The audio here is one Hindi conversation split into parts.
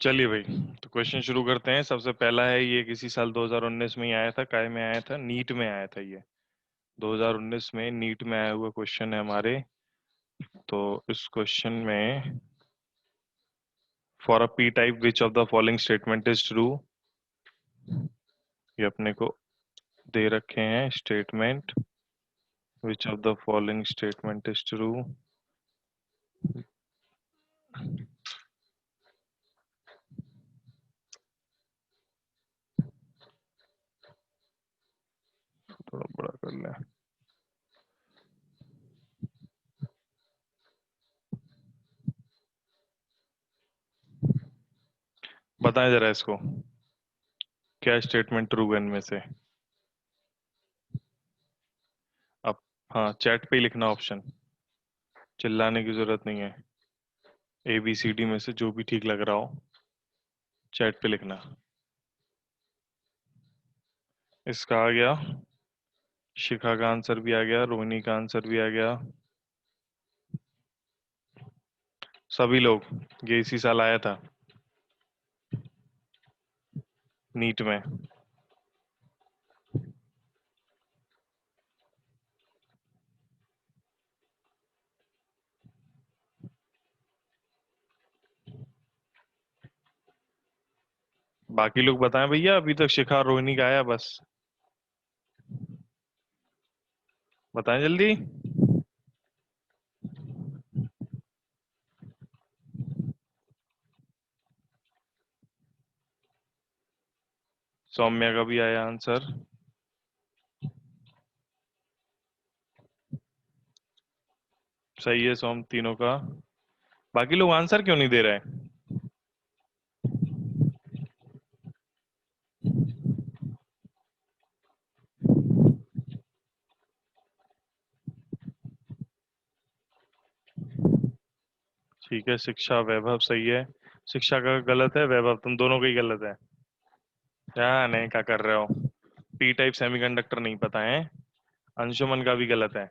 चलिए भाई, तो क्वेश्चन शुरू करते हैं। सबसे पहला है, ये किसी साल 2019 में ही आया था। काय में आया था? नीट में आया था ये। 2019 में नीट में आया हुआ क्वेश्चन है हमारे। तो इस क्वेश्चन में, for a P type which of the following statement is true. ये अपने को दे रखे हैं statement. Which of the following statement is true. थोड़ा बड़ा कर लें। बताएं जरा इसको, क्या स्टेटमेंट ट्रू है इनमें से। अब हाँ, चैट पे ही लिखना ऑप्शन, चिल्लाने की जरूरत नहीं है। ए बी सी डी में से जो भी ठीक लग रहा हो चैट पे लिखना। इसका आ गया, शिखा का आंसर भी आ गया, रोहिणी का आंसर भी आ गया। सभी लोग, ये इसी साल आया था नीट में। बाकी लोग बताएं भैया, अभी तक शिखा और रोहिणी का आया बस। बताएं जल्दी। सौम्या का भी आया आंसर। सही है सौम, तीनों का। बाकी लोग आंसर क्यों नहीं दे रहे हैं? ठीक है, शिक्षा वैभव सही है। शिक्षा का गलत है, वैभव तुम दोनों का ही गलत है। क्या नहीं क्या कर रहे हो? पी टाइप सेमीकंडक्टर नहीं पता है। अंशुमन का भी गलत है।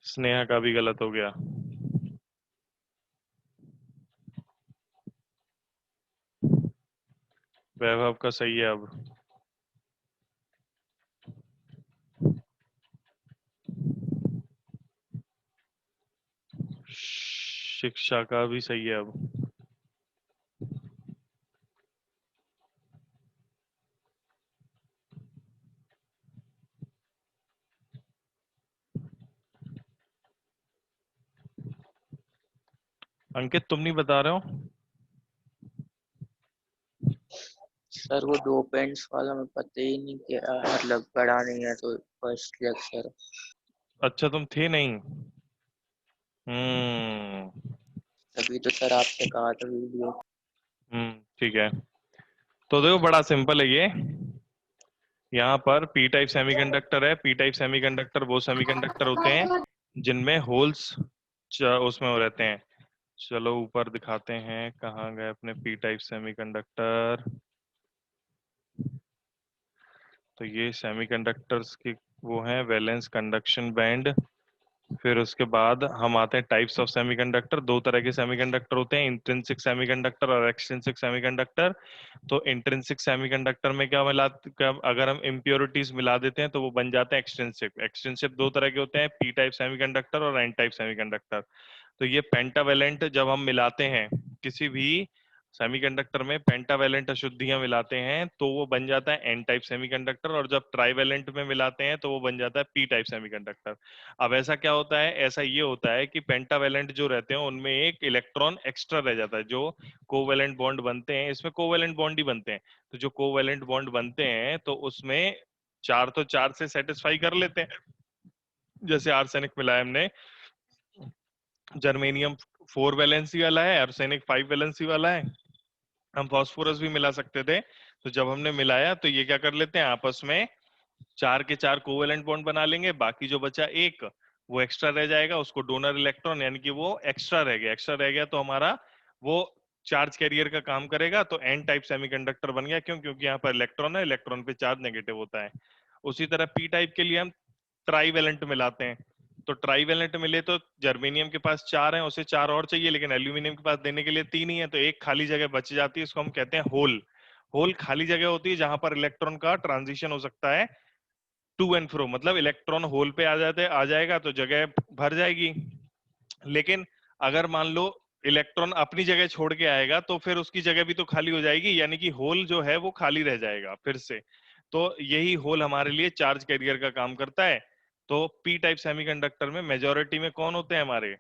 स्नेहा का भी गलत हो गया। वैभव का सही है अब। शिक्षा का भी सही है अब। अंकित तुम नहीं बता रहे हो? सर वो दो पेंट्स वाला मैं पता ही नहीं किया, मतलब पढ़ा नहीं है तो फर्स्ट लेक्चर। अच्छा, तुम थे नहीं। हम्म। तभी तो सर आपसे कहा था वीडियो। ठीक है। तो देखो, बड़ा सिंपल है ये। यहाँ पर पी टाइप सेमीकंडक्टर है। पी टाइप सेमीकंडक्टर वो सेमीकंडक्टर होते हैं जिनमें होल्स उसमें हो रहते हैं। चलो ऊपर दिखाते हैं, कहाँ गए अपने पी टाइप सेमीकंडक्टर। तो ये सेमीकंडक्टर्स की वो हैं, वैलेंस कंडक्शन बैंड। फिर उसके बाद हम आते हैं टाइप्स ऑफ सेमीकंडक्टर। दो तरह के सेमीकंडक्टर होते हैं, इंट्रिंसिक सेमीकंडक्टर और एक्सट्रिंसिक सेमीकंडक्टर। तो इंट्रिंसिक सेमीकंडक्टर में अगर हम इम्प्योरिटीज मिला देते हैं तो वो बन जाते हैं एक्सट्रिंसिक। एक्सट्रिंसिक दो तरह के होते हैं, पी टाइप सेमीकंडक्टर और एन टाइप सेमीकंडक्टर। तो ये पेंटावेलेंट जब हम मिलाते हैं, किसी भी सेमीकंडक्टर में पेंटावेलेंट अशुद्धियां मिलाते हैं तो वो बन जाता है एन टाइप सेमीकंडक्टर, और जब ट्राइवेलेंट में मिलाते हैं तो वो बन जाता है पी टाइप सेमीकंडक्टर। अब ऐसा क्या होता है? ऐसा ये होता है कि पेंटावेलेंट जो रहते हैं उनमें एक इलेक्ट्रॉन एक्स्ट्रा रह जाता है। जो कोवेलेंट बॉन्ड बनते हैं, इसमें कोवेलेंट बॉन्ड ही बनते हैं। तो जो कोवेलेंट बॉन्ड बनते हैं तो उसमें चार तो चार से सेटिस्फाई कर लेते हैं। जैसे आर्सेनिक मिला है हमने, जर्मेनियम 4 वैलेंसी वाला है, आर्सेनिक 5 वैलेंसी वाला है। हम फास्फोरस भी मिला सकते थे। तो जब हमने मिलाया तो ये क्या कर लेते हैं आपस में, चार के चार कोवेलेंट बॉन्ड बना लेंगे, बाकी जो बचा एक वो एक्स्ट्रा रह जाएगा, उसको डोनर इलेक्ट्रॉन, यानी कि वो एक्स्ट्रा रह गया। एक्स्ट्रा रह गया तो हमारा वो चार्ज कैरियर का काम करेगा, तो एन टाइप सेमीकंडक्टर बन गया। क्यों? क्योंकि यहाँ पर इलेक्ट्रॉन है, इलेक्ट्रॉन पे चार्ज नेगेटिव होता है। उसी तरह पी टाइप के लिए हम ट्राईवेलेंट मिलाते हैं। तो ट्राईवेलेंट मिले तो जर्मेनियम के पास चार है, उसे चार और चाहिए, लेकिन एल्यूमिनियम के पास देने के लिए तीन ही है, तो एक खाली जगह बच जाती है, इसको हम कहते हैं होल। होल खाली जगह होती है जहां पर इलेक्ट्रॉन का ट्रांजिशन हो सकता है टू एंड फ्रो, मतलब इलेक्ट्रॉन होल पे आ जाएगा तो जगह भर जाएगी। लेकिन अगर मान लो इलेक्ट्रॉन अपनी जगह छोड़ के आएगा तो फिर उसकी जगह भी तो खाली हो जाएगी, यानी कि होल जो है वो खाली रह जाएगा फिर से। तो यही होल हमारे लिए चार्ज कैरियर का काम करता है। तो पी टाइप सेमीकंडक्टर में मेजोरिटी में कौन होते हैं हमारे?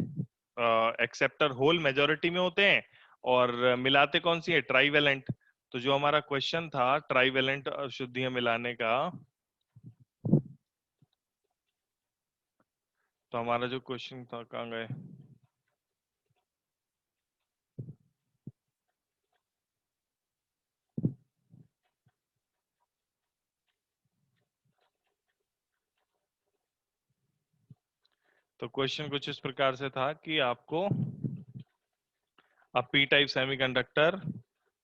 एक्सेप्टर होल मेजोरिटी में होते हैं। और मिलाते कौन सी है? ट्राईवेलेंट। तो जो हमारा क्वेश्चन था ट्राईवेलेंट अशुद्धियां मिलाने का, तो हमारा जो क्वेश्चन था कहाँ गए? तो क्वेश्चन कुछ इस प्रकार से था कि आपको अब पी टाइप सेमीकंडक्टर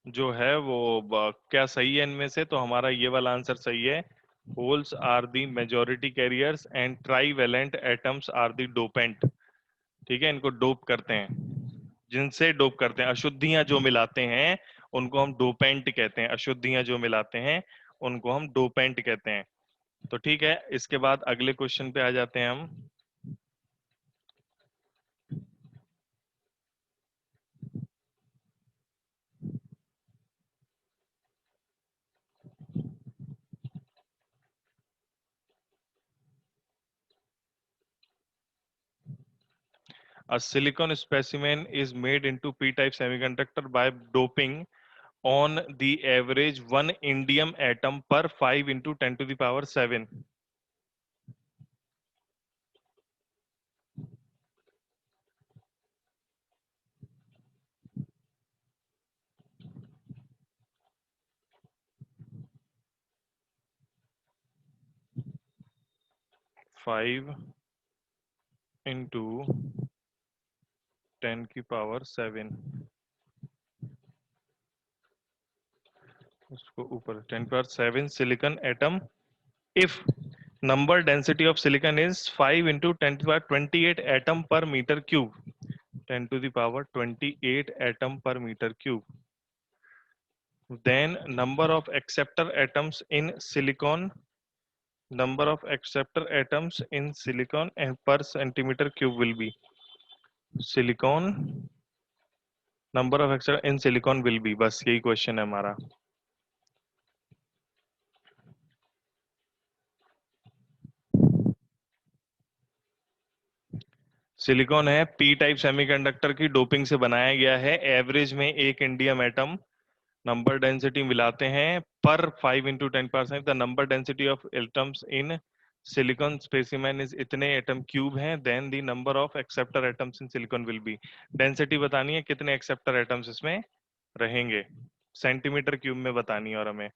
जो है वो क्या सही है इनमें से? तो हमारा ये वाला आंसर सही है। Holes are the majority carriers and trivalent atoms are the dopant. ठीक है, इनको डोप करते हैं, जिनसे डोप करते हैं, अशुद्धियां जो मिलाते हैं उनको हम डोपेंट कहते हैं। अशुद्धियां जो मिलाते हैं उनको हम डोपेंट कहते हैं। तो ठीक है, इसके बाद अगले क्वेश्चन पे आ जाते हैं हम। A silicon specimen is made into p-type semiconductor by doping on the average one indium atom per 5 into 10 to the power 7. Five into 10 की पावर 7, उसको ऊपर 10 की power 7 silicon atom if number density of silicon is 5 into 10 to the power 28 atom per meter cube, 10 to the power 28 atom per meter cube, then number of acceptor atoms in silicon, number of acceptor atoms in silicon and per centimeter cube will be silicon, number of acceptor in silicon will be, बस यही क्वेश्चन है हमारा। सिलिकॉन है, पी टाइप सेमीकंडक्टर की डोपिंग से बनाया गया है, एवरेज में एक इंडियम एटम, नंबर डेंसिटी मिलाते हैं पर 5 into 10 the number density of atoms in silicon specimen is इतने एटम क्यूब हैं, then the number of acceptor atoms in silicon will be. Density बतानी है कितने एक्सेप्टर एटम्स इसमें रहेंगे, सेंटीमीटर क्यूब में बतानी है, और हमें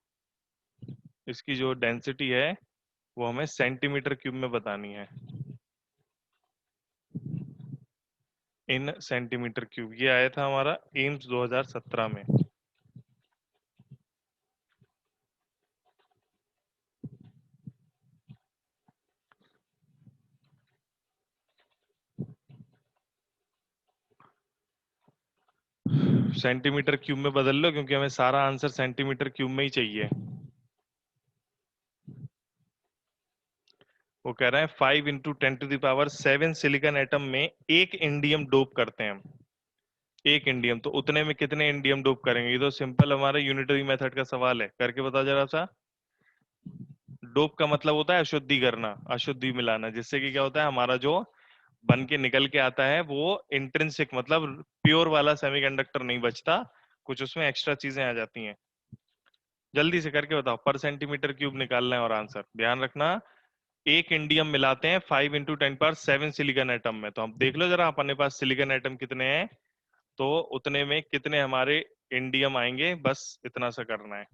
इसकी जो डेंसिटी है वो हमें सेंटीमीटर क्यूब में बतानी है, इन सेंटीमीटर क्यूब। ये आया था हमारा एम्स 2017 में। सेंटीमीटर क्यूब में बदल लो, क्योंकि हमें सारा आंसर सेंटीमीटर क्यूब में ही चाहिए। वो कह रहा है 5 into 10 to the power 7 silicon atom में एक इंडियम डोप करते हैं हम। एक इंडियम, तो उतने में कितने इंडियम डोप करेंगे? ये तो सिंपल हमारा यूनिटरी मेथड का सवाल है, करके बता जरा सा। डोप का मतलब होता है अशुद्धि करना, अशुद्धि मिलाना, जिससे कि क्या होता है हमारा जो बन के निकल के आता है वो इंट्रिंसिक, मतलब प्योर वाला सेमीकंडक्टर नहीं बचता, कुछ उसमें एक्स्ट्रा चीजें आ जाती हैं। जल्दी से करके बताओ, पर सेंटीमीटर क्यूब निकालना है और आंसर ध्यान रखना। एक इंडियम मिलाते हैं 5 इंटू 10 की पावर 7 सिलिकॉन एटम में, तो हम देख लो जरा अपने पास सिलिकॉन एटम कितने हैं, तो उतने में कितने हमारे इंडियम आएंगे, बस इतना सा करना है।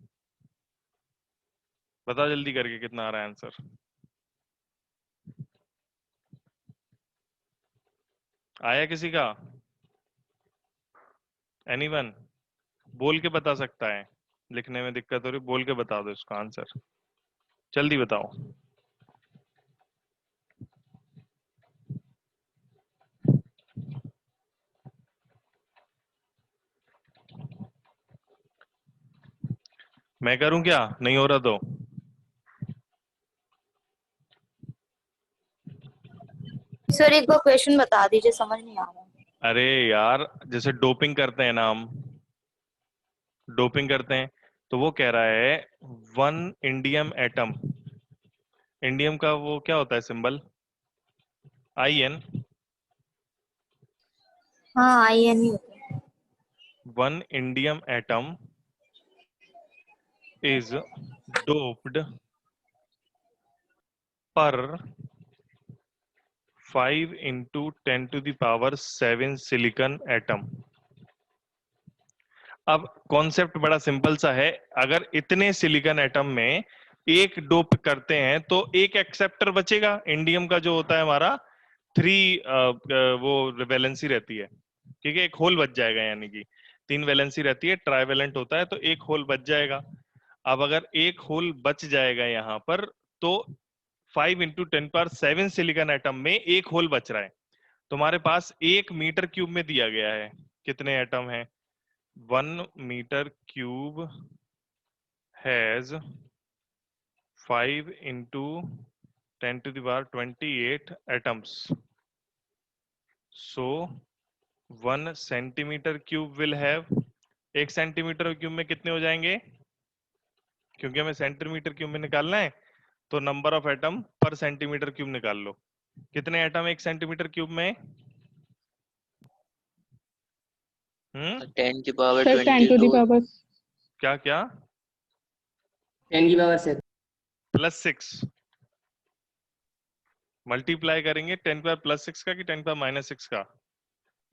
बता जल्दी करके कितना आ रहा है आंसर। आया किसी का? एनीवन? बोल के बता सकता है। लिखने में दिक्कत हो रही, बोल के बता दो इसका आंसर, जल्दी बताओ। मैं करूं क्या, नहीं हो रहा तो? सर एक बार क्वेश्चन बता दीजिए, समझ नहीं आ रहा। अरे यार, जैसे डोपिंग करते हैं ना हम, डोपिंग करते हैं, तो वो कह रहा है 1 इंडियम एटम। इंडियम का वो क्या होता है सिंबल? IN। हाँ IN ही होता है। 1 इंडियम एटम इज डोप्ड पर 5 × 10⁻⁷ सिलिकॉन एटम। अब कॉन्सेप्ट बड़ा सिंपल सा है। अगर इतने सिलिकॉन एटम में एक डोप करते हैं तो एक एक्सेप्टर बचेगा। इंडियम का जो होता है हमारा 3 वो वैलेंसी रहती है, ठीक है, एक होल बच जाएगा, यानी कि 3 वैलेंसी रहती है, ट्राइवेलेंट होता है, तो एक होल बच जाएगा। अब अगर एक होल बच जाएगा यहाँ पर, तो 5 × 10⁻⁷ सिलिकॉन एटम में एक होल बच रहा है। तुम्हारे पास 1 मीटर क्यूब में दिया गया है कितने एटम है? 1 metre cube has 5 × 10⁻28 atoms. So 1 centimetre cube will have, 1 centimetre cube में कितने हो जाएंगे? क्योंकि हमें सेंटीमीटर क्यूब में निकालना है, तो नंबर ऑफ एटम पर सेंटीमीटर क्यूब निकाल लो। कितने एटम 1 सेंटीमीटर क्यूब में? 10⁻22। सर 10⁻⁶। क्या क्या? 10⁻⁶। +6 मल्टीप्लाई करेंगे 10⁻+6 का कि 10⁻⁻6 का?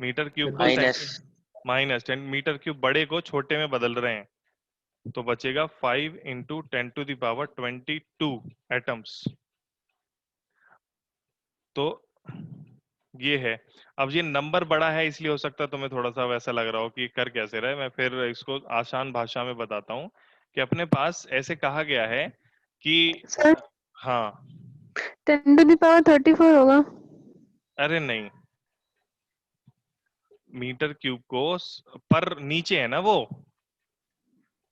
मीटर क्यूब को माइनस। -10 मीटर क्यूब बड़े को छोटे में बदल रहे हैं, तो बचेगा 5 × 10⁻22 एटम्स। तो ये है। अब ये नंबर बड़ा है, इसलिए हो सकता है तुम्हें थोड़ा सा वैसा लग रहा हो कि कर कैसे रहे। मैं फिर इसको आसान भाषा में बताता हूँ कि अपने पास ऐसे कहा गया है कि सर हाँ, 10⁻34 होगा। अरे नहीं, मीटर क्यूब को पर नीचे है ना वो,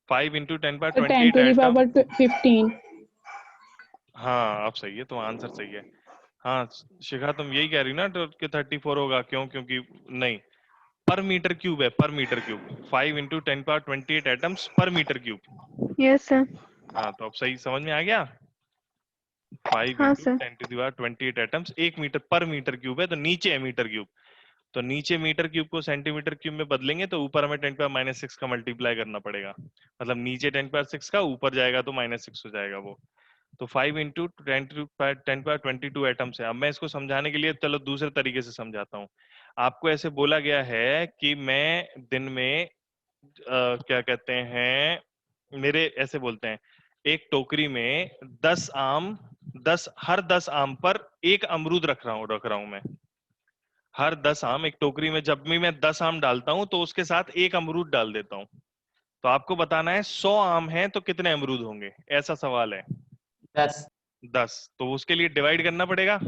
5 × 10⁻28 एटम। 10⁻15। हाँ, अब सही है, तो आंसर सही है। हाँ शिखा, तुम यही कह रही ना तो कि 34 होगा, क्यों? क्योंकि नहीं, पर मीटर क्यूब है, per metre cube, 5 × 10⁻28 atoms per metre cube. Yes sir. हाँ, तो अब सही समझ में आ गया। 5 हाँ × सर। 10⁻28 एटम्स 1 मीटर पर मीटर क्यूब है, तो नीचे है मीटर क्यूब। तो नीचे मीटर क्यूब को सेंटीमीटर क्यूब में बदलेंगे तो ऊपर हमें 10⁻⁻6 का मल्टीप्लाई करना पड़ेगा। मतलब नीचे 10⁻6 का, ऊपर जाएगा तो -6 हो जाएगा वो। तो 5 × 10⁻22 एटम्स है। अब मैं इसको समझाने के लिए चलो दूसरे तरीके से समझाता हूँ। आपको ऐसे बोला गया है कि मैं दिन में क्या कहते हैं, मेरे ऐसे बोलते हैं, एक टोकरी में 10 आम, 10 हर 10 आम पर एक अमरूद रख रहा हूं मैं। हर 10 आम, एक टोकरी में जब भी मैं 10 आम डालता हूं तो उसके साथ एक अमरूद डाल देता हूं। तो आपको बताना है 100 आम हैं तो कितने अमरूद होंगे, ऐसा सवाल है। 10। 10, तो उसके लिए डिवाइड करना पड़ेगा,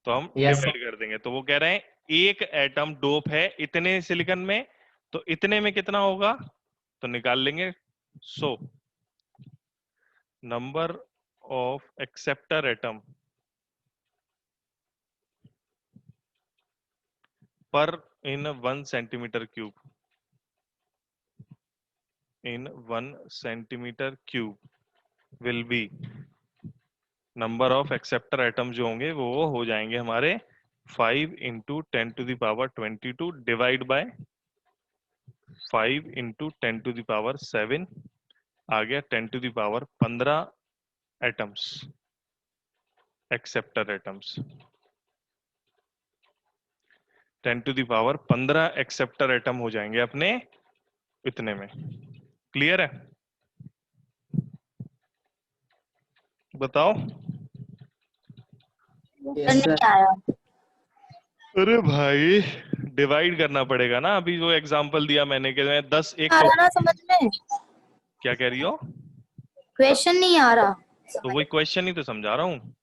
तो हम यस डिवाइड कर देंगे। तो वो कह रहे हैं एक एटम डोप है इतने सिलिकॉन में, तो इतने में कितना होगा, तो निकाल लेंगे 100। नंबर ऑफ एक्सेप्टर एटम पर इन 1 centimetre cube, in 1 centimetre cube will be, number of acceptor atom जो होंगे वो हो जाएंगे हमारे 5 × 10⁻22 डिवाइड बाय 5 × 10⁻7, आ गया 10⁻15 atoms, acceptor atoms. 10⁻15 acceptor atom हो जाएंगे अपने इतने में। क्लियर है? बताओ। सर नहीं आया। अरे भाई डिवाइड करना पड़ेगा ना, अभी जो एग्जांपल दिया मैंने कि मैं 10 एक आ को रहा ना समझ में, क्या कह रही हो? क्वेश्चन नहीं आ रहा। तो वही क्वेश्चन ही तो समझा रहा हूँ।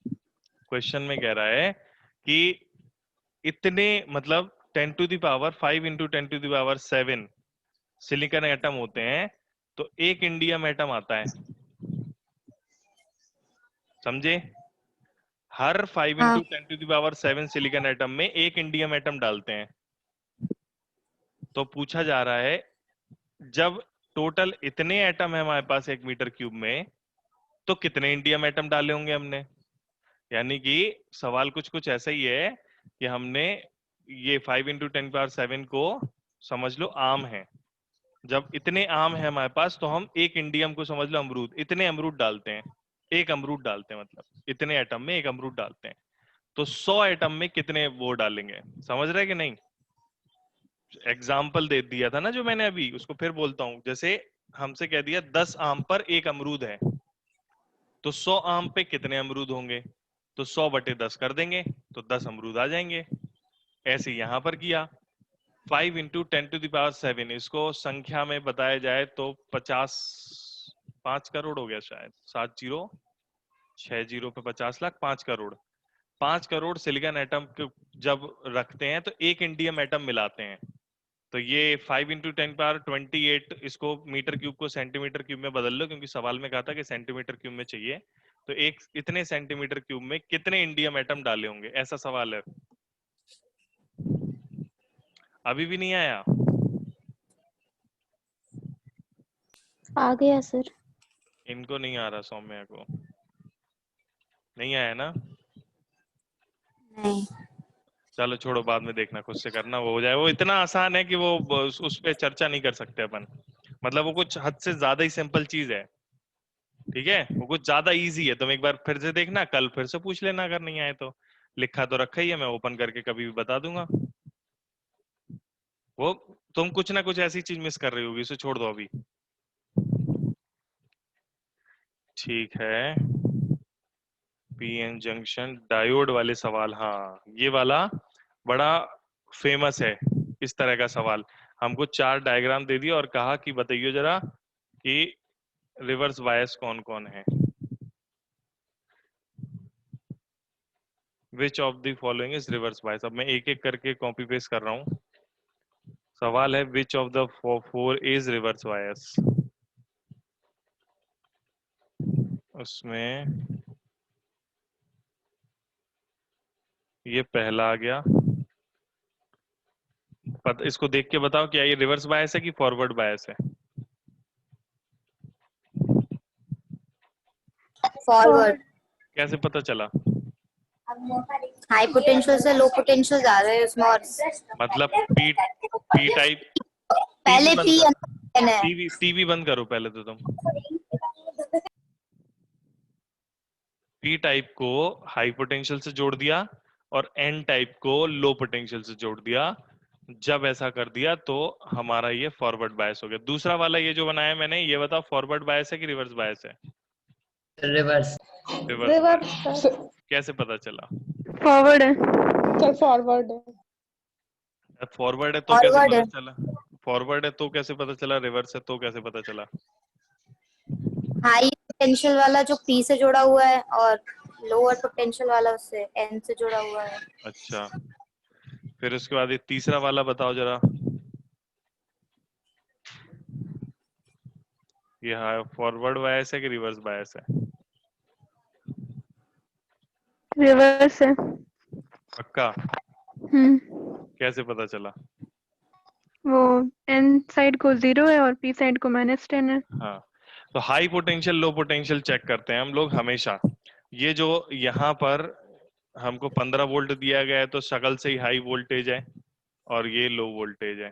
क्वेश्चन में कह रहा है कि इतने मतलब 10 to the power 5 into 10 to the power 7 silicon atom होते हैं, तो एक इंडियम एटम आता है, समझे? हर 5 हाँ into 10 to the power 7 silicon atom में एक इंडियम एटम डालते हैं। तो पूछा जा रहा है जब टोटल इतने एटम है हमारे पास 1 मीटर क्यूब में, तो कितने इंडियम एटम डाले होंगे हमने। यानी कि सवाल कुछ कुछ ऐसा ही है कि हमने ये 5 इंटू 10 पावर 7 को समझ लो आम है, जब इतने आम है हमारे पास तो हम एक इंडियम को समझ लो अमरूद, इतने अमरूद डालते हैं, एक अमरूद डालते हैं, मतलब इतने एटम में एक अमरूद डालते हैं। तो 100 एटम में कितने वो डालेंगे, समझ रहे कि नहीं? एग्जाम्पल दे दिया था ना जो मैंने अभी, उसको फिर बोलता हूं। जैसे हमसे कह दिया 10 आम पर एक अमरूद है, तो 100 आम पे कितने अमरूद होंगे, तो 100/10 कर देंगे तो 10 अमरूद आ जाएंगे। ऐसे यहां पर किया 5 इंटू 10 टू द पावर 7, इसको संख्या में बताया जाए तो 5 करोड़ हो गया शायद, 7 जीरो 6 जीरो पे 50 लाख, 5 करोड़। 5 करोड़ सिलिकॉन एटम जब रखते हैं तो एक इंडियम एटम मिलाते हैं। तो ये 5 इंटू 10 पावर 28, इसको मीटर क्यूब को सेंटीमीटर क्यूब में बदल लो, क्योंकि सवाल में कहा था कि सेंटीमीटर क्यूब में चाहिए। तो एक इतने सेंटीमीटर क्यूब में कितने इंडियम एटम डाले होंगे, ऐसा सवाल है। अभी भी नहीं आया? आ गया सर। इनको नहीं आ रहा, सौम्या को नहीं आया ना? नहीं। चलो छोड़ो, बाद में देखना, खुद से करना, वो हो जाए। वो इतना आसान है कि वो उस पे चर्चा नहीं कर सकते अपन। मतलब वो कुछ हद से ज्यादा ही सिंपल चीज है, ठीक है? वो कुछ ज्यादा इजी है। तुम एक बार फिर से देखना, कल फिर से पूछ लेना अगर नहीं आए तो। लिखा तो रखा ही है, मैं ओपन करके कभी भी बता दूंगा। वो तुम कुछ ना कुछ ऐसी चीज मिस कर रही होगी, उसे छोड़ दो अभी। ठीक है, पीएन जंक्शन डायोड वाले सवाल, हाँ ये वाला बड़ा फेमस है। इस तरह का सवाल हमको 4 डायग्राम दे दिया और कहा कि बताइए जरा कि रिवर्स बायस कौन कौन है। Which of the following is reverse bias. अब मैं एक एक करके कॉपी पेस्ट कर रहा हूँ। सवाल है which of the four is reverse bias. उसमें ये पहला आ गया। इसको देख के बताओ क्या ये रिवर्स बायस है कि फॉरवर्ड बायस है? फॉरवर्ड। कैसे पता चला? हाई पोटेंशियल से लो पोटेंशियल जा रहे हैं उसमें, और मतलब पी पी टाइप। टीवी पहले बंद पी कर, है। टीवी बंद करो पहले तो तुम। पी टाइप को हाई पोटेंशियल से जोड़ दिया और एन टाइप को लो पोटेंशियल से जोड़ दिया। जब ऐसा कर दिया तो हमारा ये फॉरवर्ड बायस हो गया। दूसरा वाला ये जो बनाया मैंने, ये बताओ फॉरवर्ड बायस है कि रिवर्स बायस है? रिवर्स। Reverse bias. कैसे पता चला? फॉरवर्ड है सर, फॉरवर्ड है। फॉरवर्ड है तो कैसे फॉरवर्ड पता है। चला? फॉरवर्ड है तो कैसे पता चला? रिवर्स है तो कैसे पता चला? हाई पोटेंशियल वाला जो पी से जुड़ा हुआ है, और लोअर पोटेंशियल वाला उससे एन से जुड़ा हुआ है। अच्छा, फिर उसके बाद ये तीसरा वाला बताओ जरा। ये फॉरवर्ड बायस है कि रिवर्स बायस है? रिवर्स है। पक्का? हम्म। कैसे पता चला? वो एन साइड को 0 है और पी साइड को -10 है। हाँ, तो high potential low potential check करते हैं हम लोग हमेशा। ये जो यहाँ पर हमको 15 वोल्ट दिया गया है तो शक्ल से ही हाई वोल्टेज है और ये लो वोल्टेज है।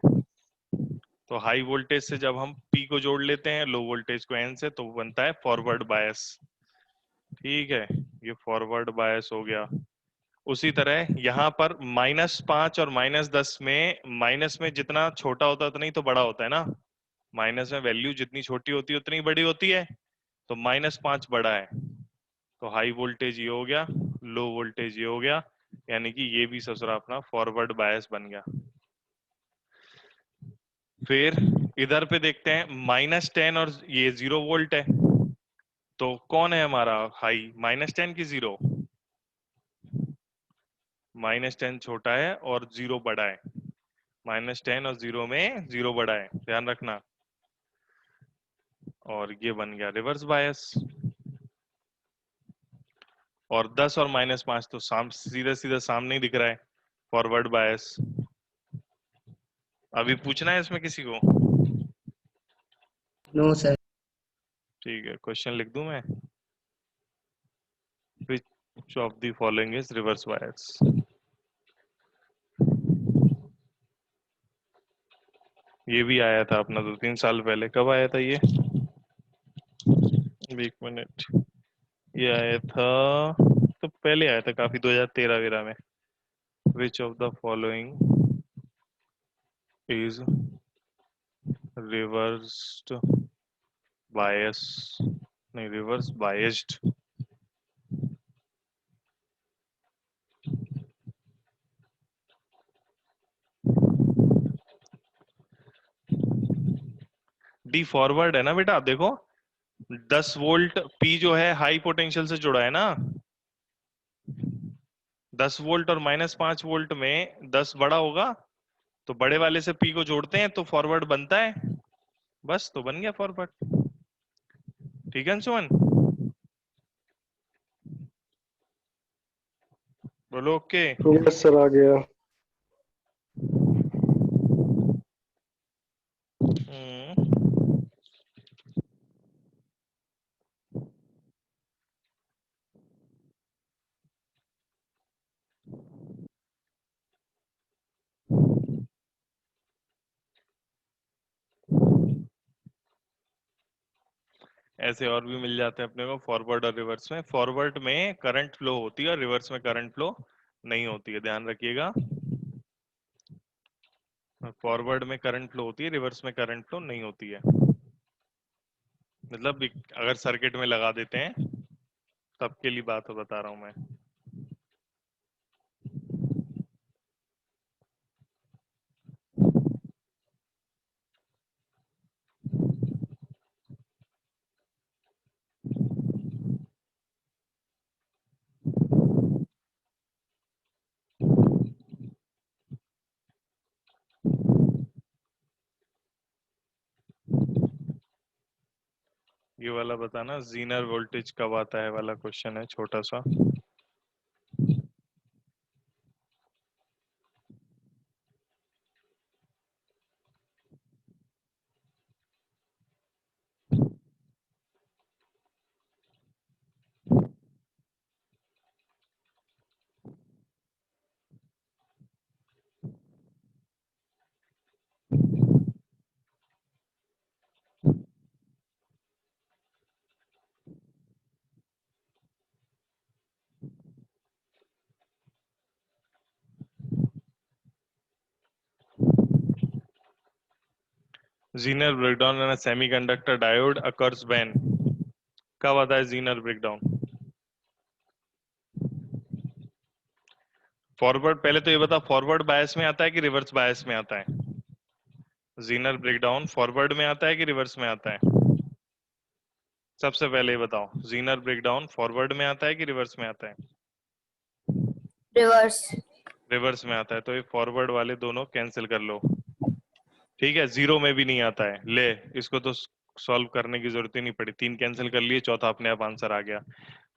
तो हाई वोल्टेज से जब हम पी को जोड़ लेते हैं लो वोल्टेज को एन से, तो बनता है फॉरवर्ड बायस। ठीक है, ये फॉरवर्ड बायस हो गया। उसी तरह यहाँ पर -5 और -10 में, माइनस में जितना छोटा होता है उतना ही तो बड़ा होता है ना। माइनस में वैल्यू जितनी छोटी होती है उतनी बड़ी होती है, तो -5 बड़ा है। तो हाई वोल्टेज ये हो गया, लो वोल्टेज ये हो गया, यानी कि ये भी ससुरा अपना फॉरवर्ड बायस बन गया। फिर इधर पे देखते हैं -10 और ये 0 वोल्ट है, तो कौन है हमारा हाई, -10 की 0? -10 छोटा है और 0 बड़ा है, -10 और 0 में 0 बड़ा है, ध्यान रखना। और ये बन गया रिवर्स बायस। और 10 और -5 तो सीधा सीधा सामने ही दिख रहा है, फॉरवर्ड बायस। अभी पूछना है इसमें किसी को? No sir. ठीक है, क्वेश्चन लिख दूं मैं, which of the following is reverse bias? ये भी आया था अपना 2-3 साल पहले। कब आया था ये? एक मिनट, ये आया था तो पहले आया था काफी, 2013 में। which of the following is reversed bias, नहीं reverse biased? डी फॉरवर्ड है ना बेटा, आप देखो 10 वोल्ट पी जो है हाई पोटेंशियल से जुड़ा है ना, 10 वोल्ट और -5 वोल्ट में 10 बड़ा होगा, तो बड़े वाले से पी को जोड़ते हैं तो फॉरवर्ड बनता है, बस तो बन गया फॉरवर्ड। ठीक है अंशुमन, बोलो ओके। यस सर, आ गया। ऐसे और भी मिल जाते हैं अपने को फॉरवर्ड और रिवर्स में। फॉरवर्ड में करंट फ्लो होती है और रिवर्स में करंट फ्लो नहीं होती है, ध्यान रखिएगा। फॉरवर्ड में करंट फ्लो होती है, रिवर्स में करंट फ्लो नहीं होती है। मतलब अगर सर्किट में लगा देते हैं तब के लिए बात बता रहा हूं मैं। ये वाला बताना, जीनर वोल्टेज कब आता है वाला क्वेश्चन है, छोटा सा। Zener breakdown in semiconductor diode occurs when, कब आता है जीनर ब्रेकडाउन? फॉरवर्ड, पहले तो ये बता, फॉरवर्ड बायस में आता है कि रिवर्स बायस में आता है? जीनर ब्रेकडाउन फॉरवर्ड में आता है कि रिवर्स में आता है? सबसे पहले ये बताओ, जीनर ब्रेकडाउन फॉरवर्ड में आता है कि रिवर्स में आता है? रिवर्स। रिवर्स में आता है, तो ये फॉरवर्ड वाले दोनों कैंसिल कर लो। ठीक है, 0 में भी नहीं आता है, ले इसको तो सॉल्व करने की जरूरत ही नहीं पड़ी, 3 कैंसिल कर लिए, चौथा अपने आप आंसर आ गया।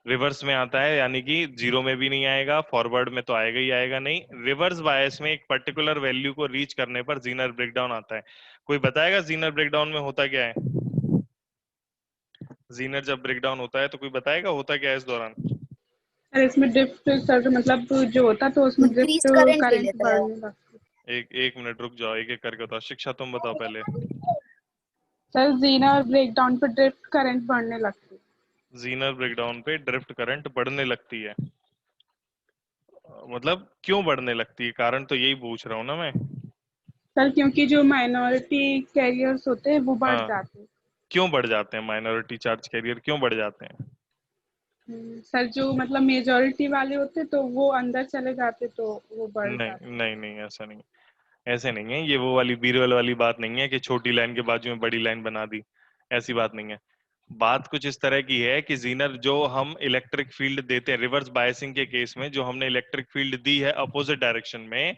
रिवर्स में आता है, यानी कि 0 में भी नहीं आएगा, फॉरवर्ड में तो आएगा ही आएगा नहीं। रिवर्स बायस में एक पर्टिकुलर वैल्यू को रीच करने पर जीनर ब्रेकडाउन आता है। कोई बताएगा जीनर ब्रेकडाउन में होता क्या है? जीनर जब ब्रेकडाउन होता है तो कोई बताएगा होता क्या है इस दौरान? सर इसमें ड्रिफ्ट सर मतलब जो होता तो उसमें इंक्रीज ड्रिफ्ट करंट ले करंट लेता है। बढ़ने लगती। एक मिनट रुक जाओ, एक एक करके बताओ। शिक्षा तुम बताओ पहले। सर जीनर ब्रेकडाउन पर ड्रिफ्ट करंट बढ़ने लगती। जीनर ब्रेकडाउन पे ड्रिफ्ट करंट बढ़ने लगती है, मतलब क्यों बढ़ने लगती है, कारण तो यही पूछ रहा हूँ ना मैं। सर क्योंकि जो माइनॉरिटी कैरियर्स होते हैं वो बढ़ हाँ, जाते हैं। क्यों बढ़ जाते हैं? माइनॉरिटी चार्ज कैरियर क्यों बढ़ जाते हैं? सर जो मतलब मेजॉरिटी वाले होते तो वो अंदर चले जाते तो वो बढ़ जाते। नहीं नहीं नहीं, ऐसा नहीं, ऐसे नहीं है। ये वो वाली बीरबल वाली बात नहीं है कि छोटी लाइन के बाजू में बड़ी लाइन बना दी, ऐसी बात नहीं है। बात कुछ इस तरह की है कि जीनर जो हम इलेक्ट्रिक फील्ड देते हैं रिवर्स बायसिंग के केस में, जो हमने इलेक्ट्रिक फील्ड दी है अपोजिट डायरेक्शन में,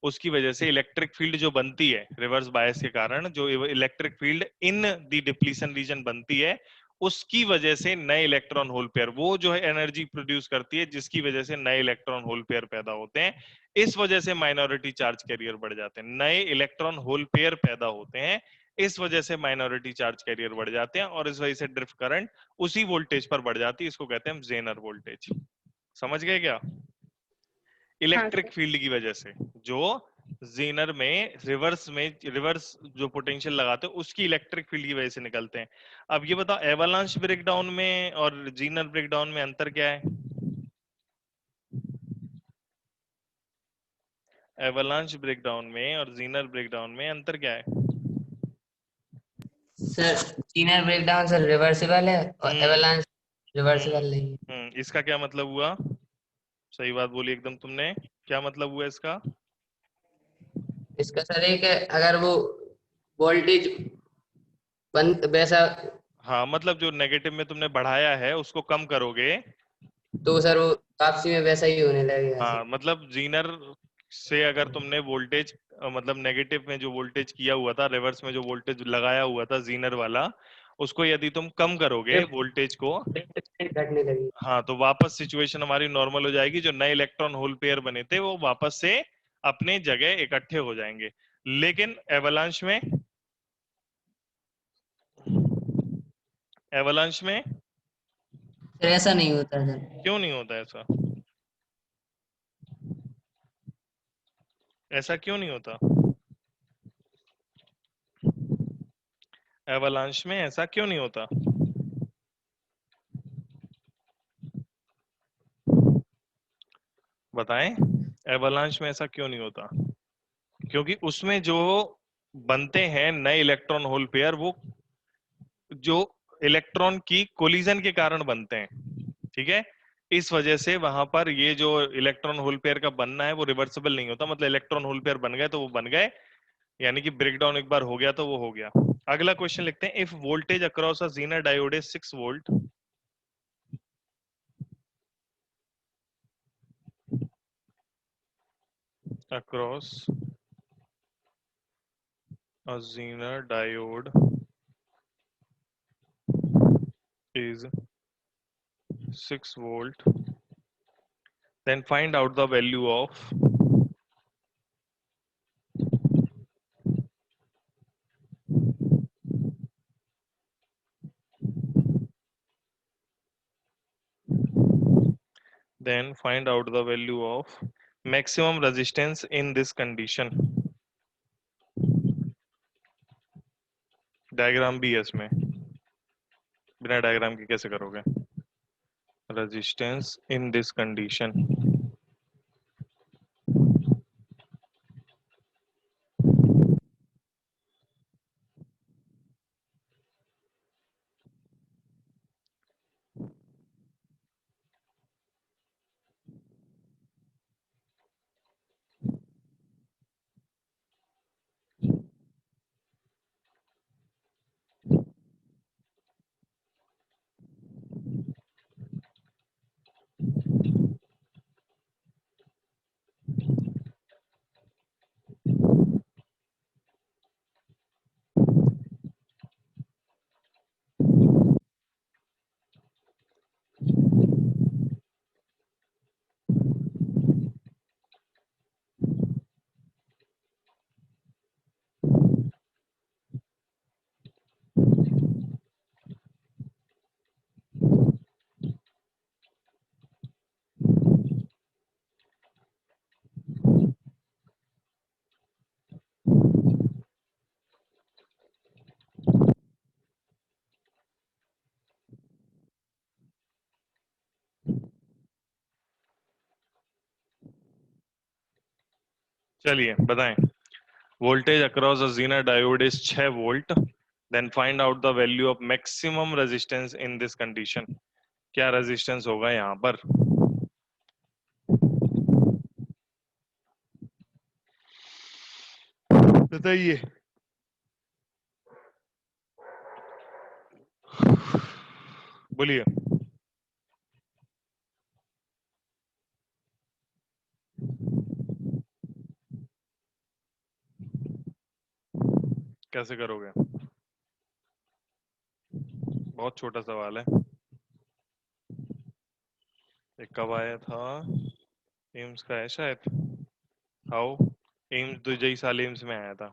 उसकी वजह से इलेक्ट्रिक फील्ड जो बनती है रिवर्स बायस के कारण, जो electric field in the depletion region बनती है, उसकी वजह से नए इलेक्ट्रॉन होल पेयर, वो जो है एनर्जी प्रोड्यूस करती है जिसकी वजह से नए इलेक्ट्रॉन होल पेयर पैदा होते हैं। इस वजह से माइनॉरिटी चार्ज कैरियर बढ़ जाते हैं, नए इलेक्ट्रॉन होल पेयर पैदा होते हैं, इस वजह से माइनॉरिटी चार्ज कैरियर बढ़ जाते हैं, और इस वजह से ड्रिफ्ट करंट उसी वोल्टेज पर बढ़ जाती है। इसको कहते हैं जेनर वोल्टेज। समझ गए क्या? इलेक्ट्रिक फील्ड की वजह से जो जेनर में रिवर्स जो पोटेंशियल लगाते हैं उसकी इलेक्ट्रिक फील्ड की वजह से निकलते हैं। अब ये बताओ एवलांच ब्रेकडाउन में और जेनर ब्रेकडाउन में अंतर क्या है? एवलांच ब्रेकडाउन में और जेनर ब्रेकडाउन में अंतर क्या है? Sir Zener breakdown sir reversible है और एवलांच रिवर्सिबल नहीं है। इसका क्या मतलब हुआ? सही बात बोली एकदम तुमने, क्या मतलब हुआ इसका? इसका सर एक है, अगर वो वोल्टेज वैसा, हाँ, मतलब जो नेगेटिव में तुमने बढ़ाया है उसको कम करोगे। तो सर वो वापसी में वैसा ही होने लगेगा हाँ, सर। मतलब जीनर से अगर तुमने वोल्टेज मतलब नेगेटिव में जो वोल्टेज किया हुआ था, रिवर्स में जो वोल्टेज लगाया हुआ था जीनर वाला, उसको यदि तुम कम करोगे वोल्टेज को, घटने लगी। हाँ, तो वापस सिचुएशन हमारी नॉर्मल हो जाएगी। जो नए इलेक्ट्रॉन होल पेयर बने थे वो वापस से अपने जगह इकट्ठे हो जाएंगे। लेकिन एवलांच में, एवलांच में सर ऐसा नहीं होता सर। क्यों नहीं होता ऐसा? ऐसा क्यों नहीं होता? एवलांच में ऐसा क्यों नहीं होता? बताएं, एवलांच में ऐसा क्यों नहीं होता? क्योंकि उसमें जो बनते हैं नए इलेक्ट्रॉन होल पेयर, वो जो इलेक्ट्रॉन की कोलिजन के कारण बनते हैं, ठीक है? इस वजह से वहां पर ये जो इलेक्ट्रॉन होल पेयर का बनना है वो रिवर्सिबल नहीं होता। मतलब इलेक्ट्रॉन होल पेयर बन गए तो वो बन गए, यानी कि ब्रेकडाउन एक बार हो गया तो वो हो गया। अगला क्वेश्चन लिखते हैं, if voltage across a Zener diode is 6 volt, across a Zener diode is 6 volt, then find out the value of maximum resistance in this condition. Diagram भी है इसमें, बिना डायग्राम के कैसे करोगे? रेजिस्टेंस इन दिस कंडीशन, चलिए बताएं। Voltage across a Zener diode is 6 volt, then find out the value of maximum resistance in this condition. क्या रेजिस्टेंस होगा यहाँ पर? बताइए। बोलिए। कैसे करोगे? बहुत छोटा सवाल है। ये कब आया था? एम्स का है शायद। हाउ? एम्स 2 साल एम्स में आया था।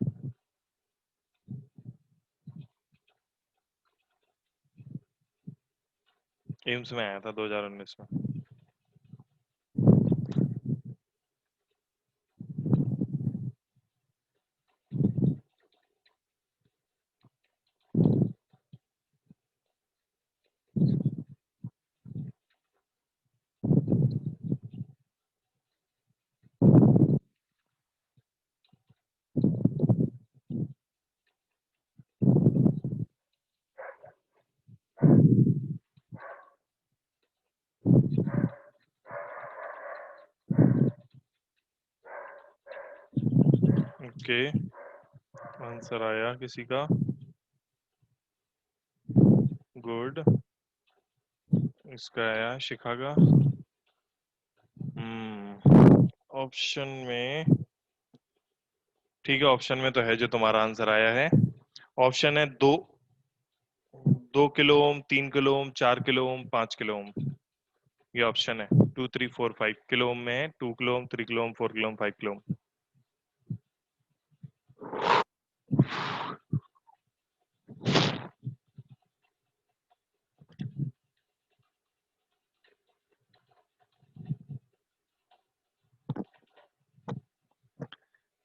एम्स में आया था 2019 में। ओके, आंसर आया किसी का? गुड। इसका आया शिखा का। ऑप्शन में, ठीक है, ऑप्शन में तो है जो तुम्हारा आंसर आया है। ऑप्शन है 2 kilo ohm, 3 kilo ohm, 4 kilo ohm, 5 kilo ohm. ये ऑप्शन है 2, 3, 4, 5 किलो ओम में है। 2 kilo ohm, 3 kilo ohm, 4 kilo ohm, 5 kilo ohm.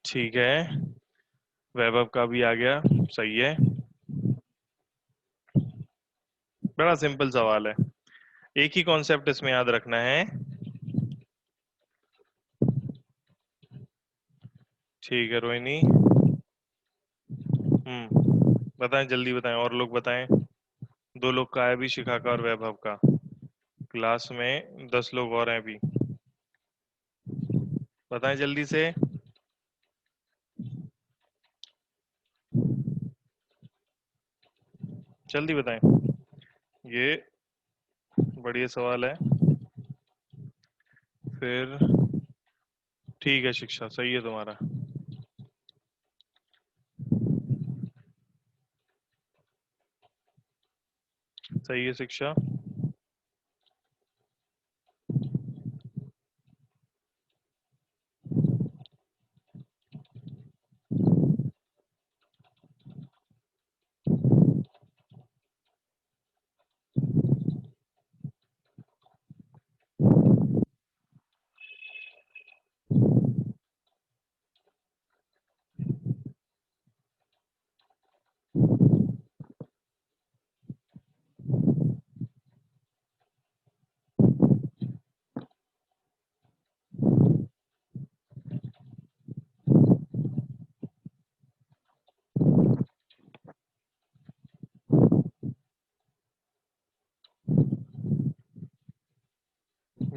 ठीक है, वैभव का भी आ गया। सही है। बड़ा सिंपल सवाल है। एक ही कॉन्सेप्ट इसमें याद रखना है। ठीक है रोहिणी। बताएं, जल्दी बताएं, और लोग बताएं। 2 लोग का है अभी, शिखा का और वैभव का। क्लास में 10 लोग और हैं अभी। बताएं जल्दी से। जल्दी बताएं। ये बढ़िया सवाल है। फिर ठीक है शिक्षा, सही है तुम्हारा। सही है शिक्षा।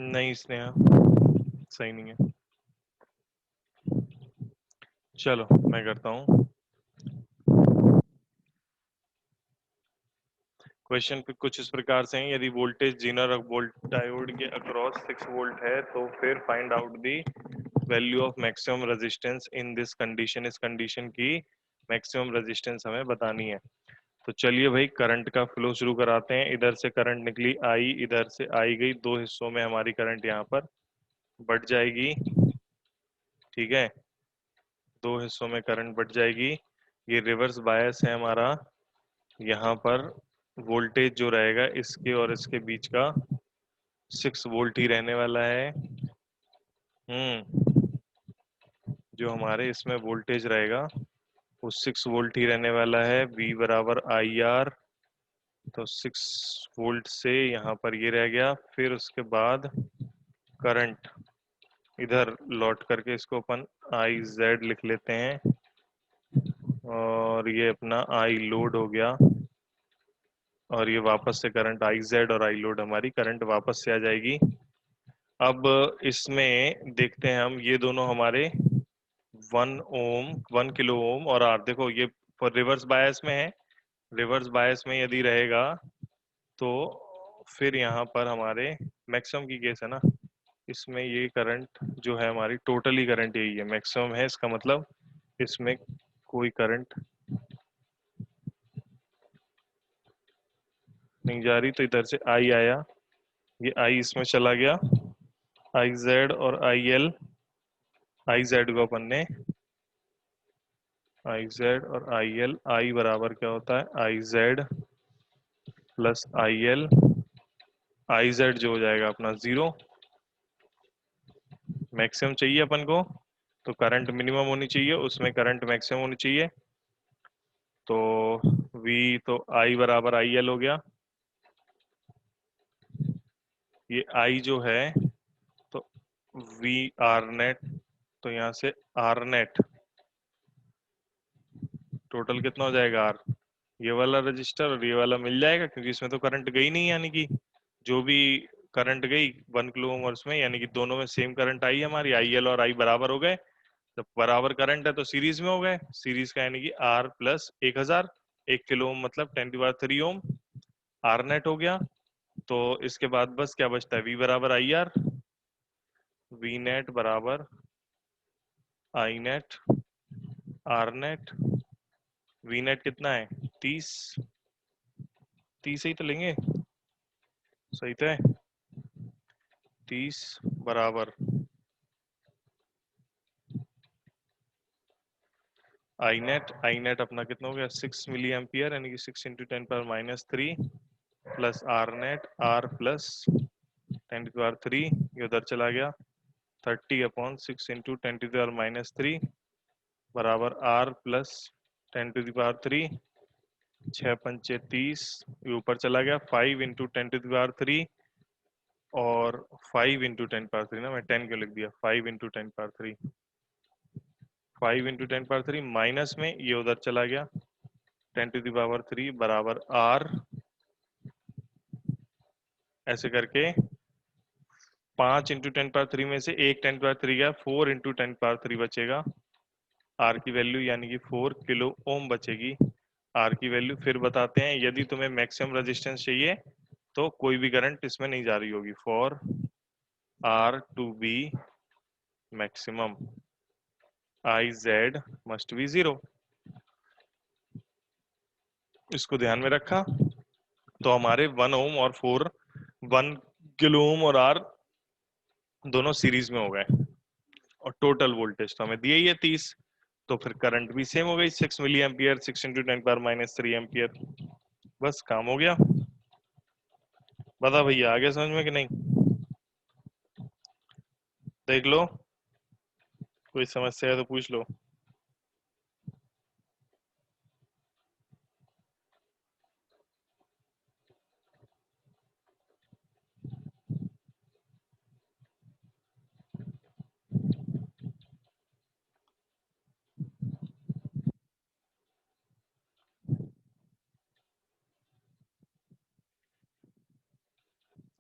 नहीं स्नेहा, सही नहीं है। चलो मैं करता हूँ। क्वेश्चन पे कुछ इस प्रकार से है, यदि वोल्टेज जीनर वोल्ट डायोड के अक्रॉस 6 वोल्ट है तो फिर find out the value of maximum resistance in this condition. इस कंडीशन की मैक्सिमम रेजिस्टेंस हमें बतानी है। तो चलिए भाई, करंट का फ्लो शुरू कराते हैं। इधर से करंट निकली आई, इधर से आई गई। 2 हिस्सों में हमारी करंट यहाँ पर बढ़ जाएगी। ठीक है, 2 हिस्सों में करंट बढ़ जाएगी। ये रिवर्स बायस है हमारा। यहाँ पर वोल्टेज जो रहेगा इसके और इसके बीच का 6 वोल्ट ही रहने वाला है। जो हमारे इसमें वोल्टेज रहेगा वो 6 वोल्ट ही रहने वाला है। V बराबर IR। तो 6 वोल्ट से यहाँ पर ये रह गया। फिर उसके बाद करंट इधर लौट करके इसको अपन IZ लिख लेते हैं। और ये अपना I लोड हो गया। और ये वापस से करंट आई जेड और आई लोड हमारी करंट वापस से आ जाएगी। अब इसमें देखते हैं हम, ये दोनों हमारे 1 किलो ओम और आर, देखो ये रिवर्स बायस में है। रिवर्स बायस में यदि रहेगा तो फिर यहाँ पर हमारे मैक्सिमम की केस है ना, इसमें ये करंट जो है हमारी टोटली करंट यही है, मैक्सिमम है, इसका मतलब इसमें कोई करंट नहीं जा रही, तो इधर से आई आया, ये आई इसमें चला गया, आई जेड और आई एल, आई जेड को अपन ने आई जेड और आई एल, आई बराबर क्या होता है I Z plus I L, I Z जो हो जाएगा अपना 0, मैक्सिमम चाहिए अपन को तो करंट मिनिमम होनी चाहिए, उसमें करंट मैक्सिमम होनी चाहिए, तो V तो I बराबर आई एल हो गया। ये I जो है तो V आर नेट, तो यहाँ से आर नेट टोटल कितना हो जाएगा R, ये वाला रजिस्टर और ये वाला मिल जाएगा, क्योंकि इसमें तो करंट गई नहीं, यानी कि जो भी करंट गई 1 किलो ओम और उसमें, यानी कि दोनों में सेम करंट आई हमारी, आई एल और आई बराबर हो गए। जब बराबर करंट है तो सीरीज में हो गए, सीरीज का यानी कि R प्लस 1000, 1 किलो ओम मतलब 10⁻³ ओम आर नेट हो गया। तो इसके बाद बस क्या बचता है, V बराबर आई आर, वी नेट बराबर I net R net, V net कितना है 30, 30 ही तो लेंगे, सही तो है, 30 बराबर आई नेट अपना कितना हो गया 6 मिली एम्पियर, यानी कि 6 × 10⁻³ plus R net R plus 10⁻³ ये उधर चला गया, 30/6 × 10⁻³ बराबर R प्लस 10⁻³, 6 पंचे 30, ये ऊपर चला गया, 5 × 10⁻³ और 5 × 10⁻³ ना, मैं 10 क्यों लिख दिया, 5 × 10⁻³, 5 × 10⁻³ माइनस में ये उधर चला गया, 10⁻³ बराबर R, ऐसे करके 5 × 10⁻³ में से एक 10⁻³ गया, 4 × 10⁻³ बचेगा, R की वैल्यू यानी कि 4 किलो ओम बचेगी। R की वैल्यू फिर बताते हैं, यदि तुम्हें मैक्सिमम रेजिस्टेंस चाहिए तो कोई भी करंट इसमें नहीं जा रही होगी, for R to be maximum I Z must be 0, इसको ध्यान में रखा। तो हमारे 1 ओम और 1 किलो ओम और R दोनों सीरीज में हो गए, और टोटल वोल्टेज तो हमें दिया ही है 30, तो फिर करंट भी सेम हो गई 6 मिली एम्पियर, 6 × 10⁻³ एम्पियर, बस काम हो गया। बता भैया, आगे समझ में कि नहीं, देख लो, कोई समस्या है तो पूछ लो।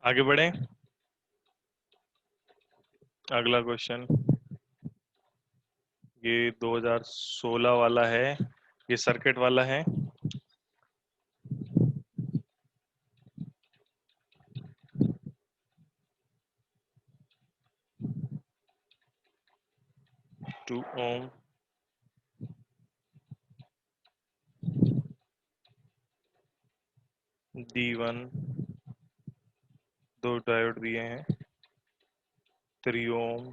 आगे बढ़े, अगला क्वेश्चन, ये 2016 वाला है, ये सर्किट वाला है। टू ओम D1, 2 डायोड दिए हैं, 3 ओम,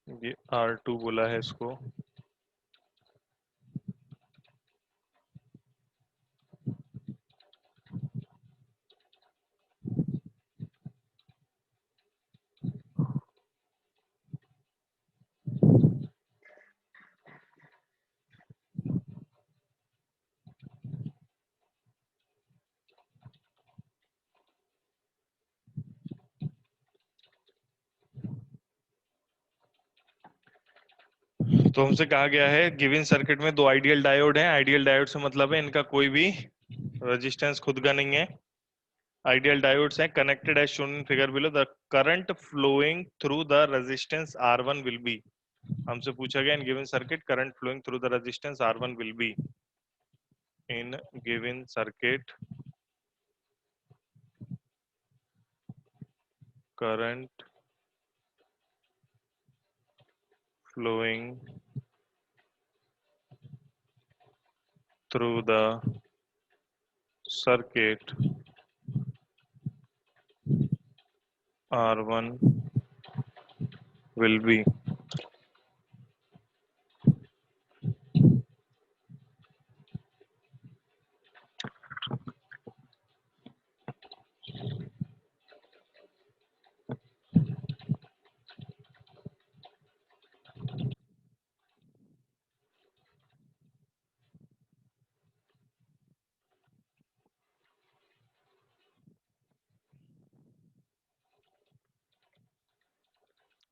ये R2 बोला है इसको, तो हमसे कहा गया है गिवन सर्किट में दो आइडियल डायोड हैं। आइडियल डायोड से मतलब है इनका कोई भी रेजिस्टेंस खुद का नहीं है। आइडियल डायोड्स हैं connected as shown in figure below. The current flowing through the resistance R1 will be. हमसे पूछा गया in given circuit current flowing through the resistance R1 will be. In given circuit current flowing through the circuit R1 will be।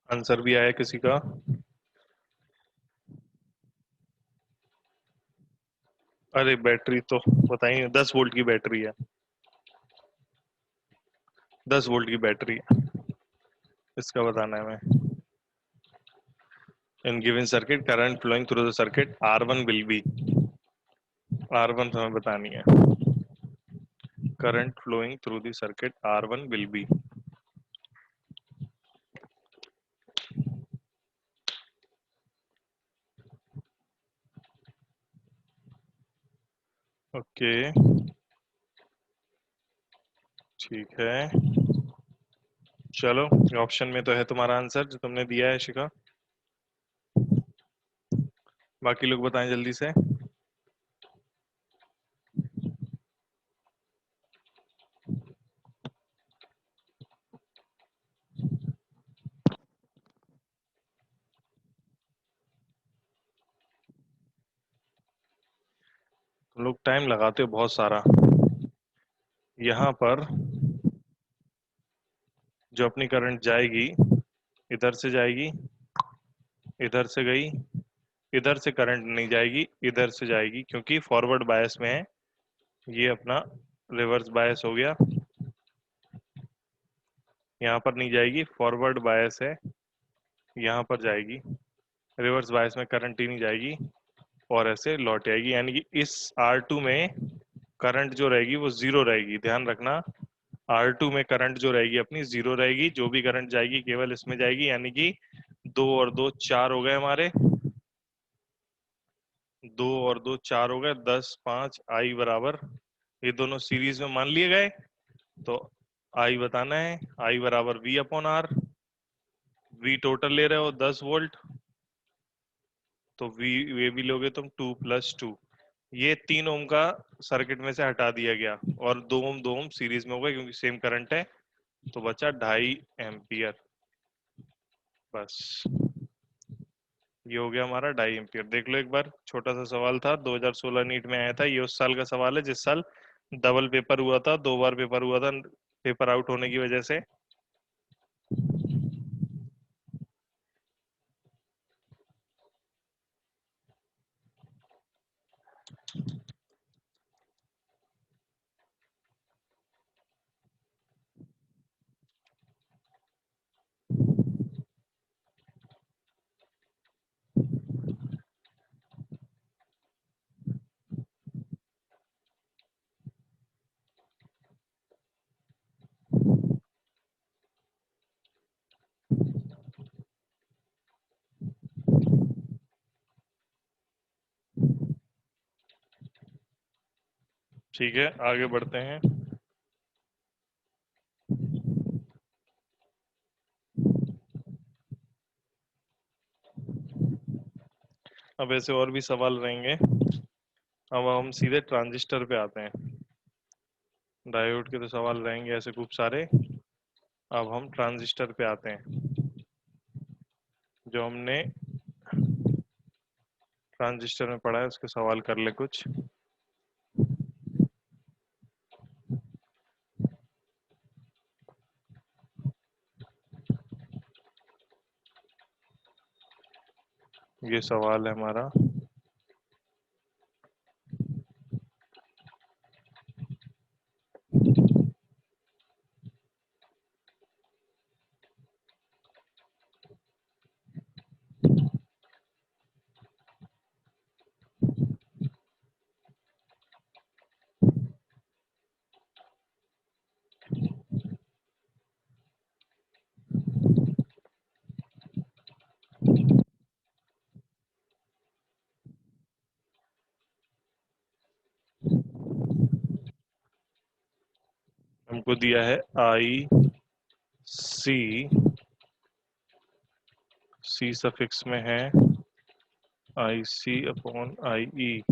Answer भी आया किसी का? अरे बैटरी तो बताइए, 10 वोल्ट की बैटरी है, 10 वोल्ट की बैटरी है, इसका बताना है हमें। In given circuit current flowing through the circuit R1 will be. R1 हमें बतानी है। Current flowing through the circuit R1 will be. Okay ठीक है, चलो ऑप्शन में तो है तुम्हारा आंसर जो तुमने दिया है शिखा। बाकी लोग बताएं जल्दी से। तुम लोग टाइम लगाते हो बहुत सारा। यहाँ पर जो अपनी करंट जाएगी, इधर से जाएगी, इधर से गई, इधर से करंट नहीं जाएगी, इधर से जाएगी क्योंकि फॉरवर्ड बायस में है। ये अपना रिवर्स बायस हो गया, यहाँ पर नहीं जाएगी, फॉरवर्ड बायस है, यहाँ पर जाएगी। रिवर्स बायस में करंट ही नहीं जाएगी और ऐसे लौट आएगी, यानी कि इस R2 में करंट जो रहेगी वो जीरो रहेगी। ध्यान रखना, R2 में करंट जो रहेगी अपनी जीरो रहेगी। जो भी करंट जाएगी केवल इसमें जाएगी, यानी कि 2 और 2 4 हो गए हमारे, 2 और 2 4 हो गए, 10 5 I बराबर, ये दोनों सीरीज में मान लिए गए। तो I बताना है, I बराबर V upon R। V total ले रहे हो 10 वोल्ट, तो V ये भी लोगे तुम 2 + 2। ये 3 ओम का सर्किट में से हटा दिया गया और 2 ओम सीरीज में हो गए क्योंकि सेम करंट है, तो बचा 2.5 एम्पियर। बस ये हो गया हमारा 2.5 एम्पियर। देख लो एक बार, छोटा सा सवाल था, 2016 नीट में आया था। ये उस साल का सवाल है जिस साल डबल पेपर हुआ था, 2 बार पेपर हुआ था पेपर आउट होने की वजह से। ठीक है, आगे बढ़ते हैं। अब ऐसे और भी सवाल रहेंगे। अब हम सीधे ट्रांजिस्टर पे आते हैं। डायोड के तो सवाल रहेंगे ऐसे खूब सारे। अब हम ट्रांजिस्टर पे आते हैं। जो हमने ट्रांजिस्टर में पढ़ा है उसके सवाल कर ले कुछ। ये सवाल है हमारा। हमको दिया है आई सी, सी सफिक्स में है आई सी अपॉन आई ई।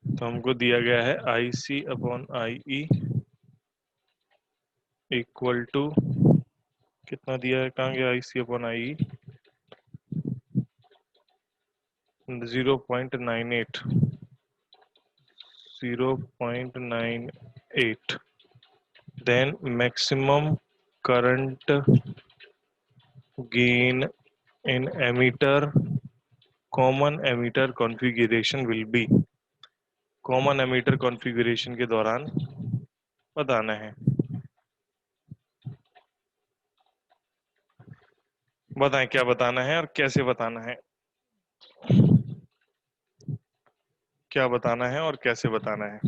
तो हमको दिया गया है I C upon I E equal to कितना दिया है, कहाँ गया I C upon I E, 0.98, 0.98। Then maximum current gain in emitter, common emitter configuration will be. Common emitter configuration के दौरान बताना है। बताएं क्या बताना है और कैसे बताना है, क्या बताना है और कैसे बताना है।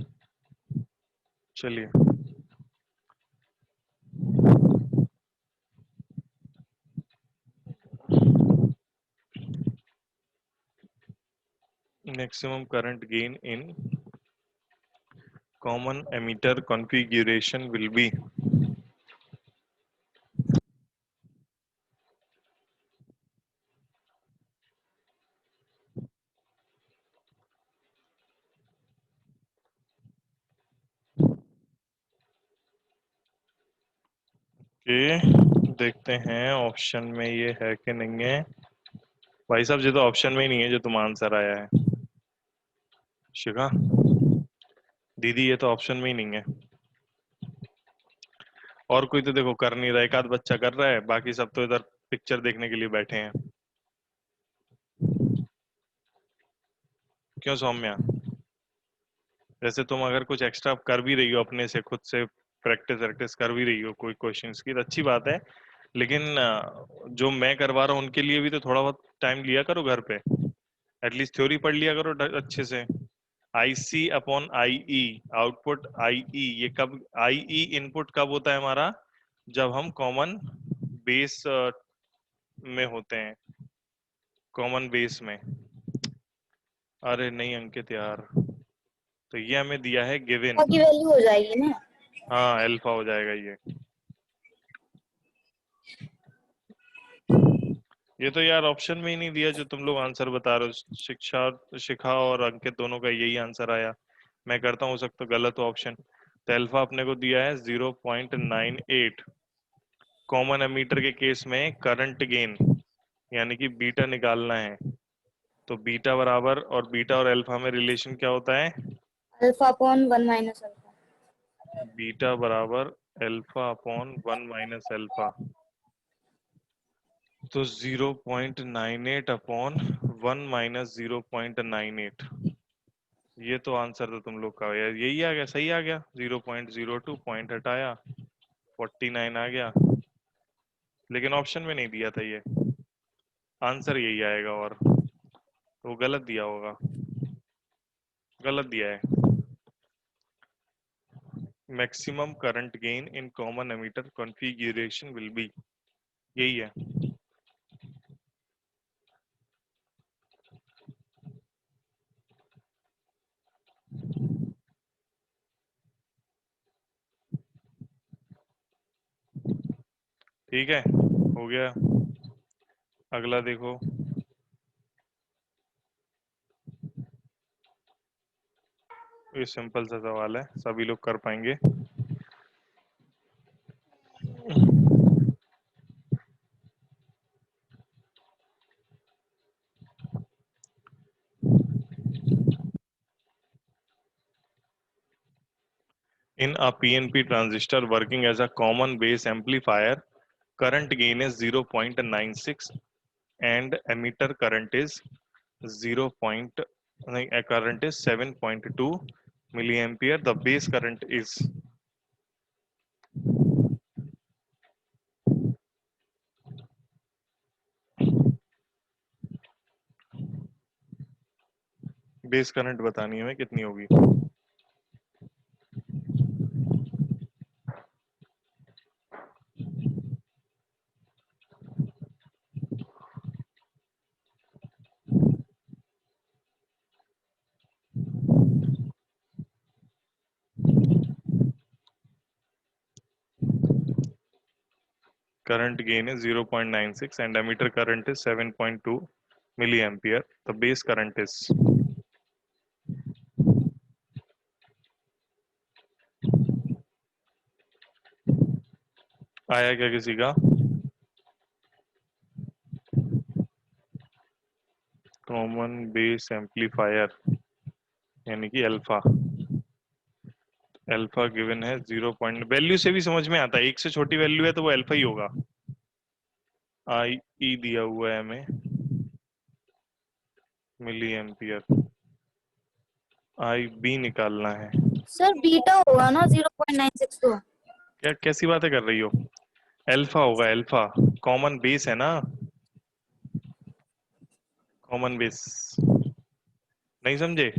चलिए maximum current gain in common emitter configuration will B. देखते हैं ऑप्शन में ये है कि नहीं है। भाई साहब ये तो ऑप्शन में ही नहीं है जो तुम आंसर आया है। शिखा दीदी ये तो ऑप्शन में ही नहीं है। और कोई तो देखो कर नहीं रहा, एक आध बच्चा कर रहा है, बाकी सब तो इधर पिक्चर देखने के लिए बैठे हैं। क्यों सौम्या? वैसे तुम अगर कुछ एक्स्ट्रा कर भी रही हो अपने से, खुद से प्रैक्टिस वैक्टिस कर भी रही हो कोई क्वेश्चंस की, तो अच्छी बात है। लेकिन जो मैं करवा रहा हूँ उनके लिए भी तो थोड़ा बहुत टाइम लिया करो घर पे, एटलीस्ट थ्योरी पढ़ लिया करो अच्छे से। आई C upon I E, output I ई, ये कब आई ई इनपुट कब होता है हमारा, जब हम कॉमन बेस में होते हैं, कॉमन बेस में। अरे नहीं अंकित यार, तो ये हमें दिया है गिवन। की वैल्यू हो जाएगी ना। हाँ अल्फा हो जाएगा ये तो यार ऑप्शन में ही नहीं दिया जो तुम लोग आंसर बता रहे हो। शिखा और अंकित दोनों का यही आंसर आया। मैं करता हूँ, हो सकता तो गलत हो ऑप्शन। तो अल्फा अपने को दिया है 0.98। कॉमन एमीटर के केस में करंट गेन यानी कि बीटा निकालना है। तो बीटा बराबर, और बीटा और अल्फा में रिलेशन क्या होता है? Alpha upon 1 minus alpha. Beta बराबर अल्फा अपॉन 1 माइनस अल्फा। तो 0.98 अपॉन 1 माइनस 0.98। ये तो आंसर तो तुम लोग का यार यही आ गया, सही आ गया। 0.02 पॉइंट हटाया 49 आ गया, लेकिन ऑप्शन में नहीं दिया था ये। आंसर यही आएगा, और तो गलत दिया होगा, गलत दिया है। Maximum current gain in common emitter configuration will B, यही है। ठीक है, हो गया। अगला देखो। ये सिंपल सा सवाल है, सभी लोग कर पाएंगे। In a PNP transistor working as a common base amplifier, current gain is 0.96 and emitter current is 0. Current is 7.2 milliampere. The base current is base current बतानी है हमें कितनी होगी। Current gain is 0.96 and emitter current is 7.2 milliampere. The base current is आया क्या किसी का? कॉमन बेस एम्पलीफायर यानी कि अल्फा। अल्फा गिवन है 0. वैल्यू से भी समझ में आता है, एक से छोटी वैल्यू है तो वो अल्फा ही होगा। आई ई दिया हुआ है हमें मिली एम्पियर, आई बी निकालना है। सर बीटा होगा ना 0.96 तो। क्या कैसी बातें कर रही हो? अल्फा होगा, अल्फा कॉमन बेस है ना, कॉमन बेस नहीं समझे?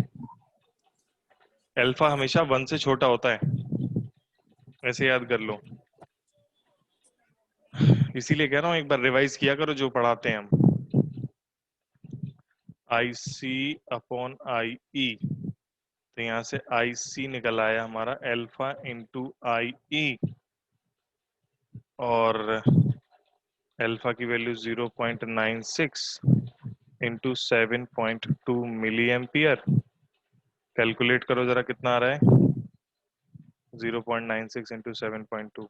अल्फा हमेशा 1 से छोटा होता है, ऐसे याद कर लो। इसीलिए कह रहा हूं एक बार रिवाइज किया करो जो पढ़ाते हैं हम। आई सी अपॉन आई ई, तो यहां से आई सी निकल आया हमारा अल्फा इंटू आई ई, और अल्फा की value 0.96 into 7.2 milli ampere. Calculate करो जरा कितना आ रहा है, 0.96 इंटू 7.2।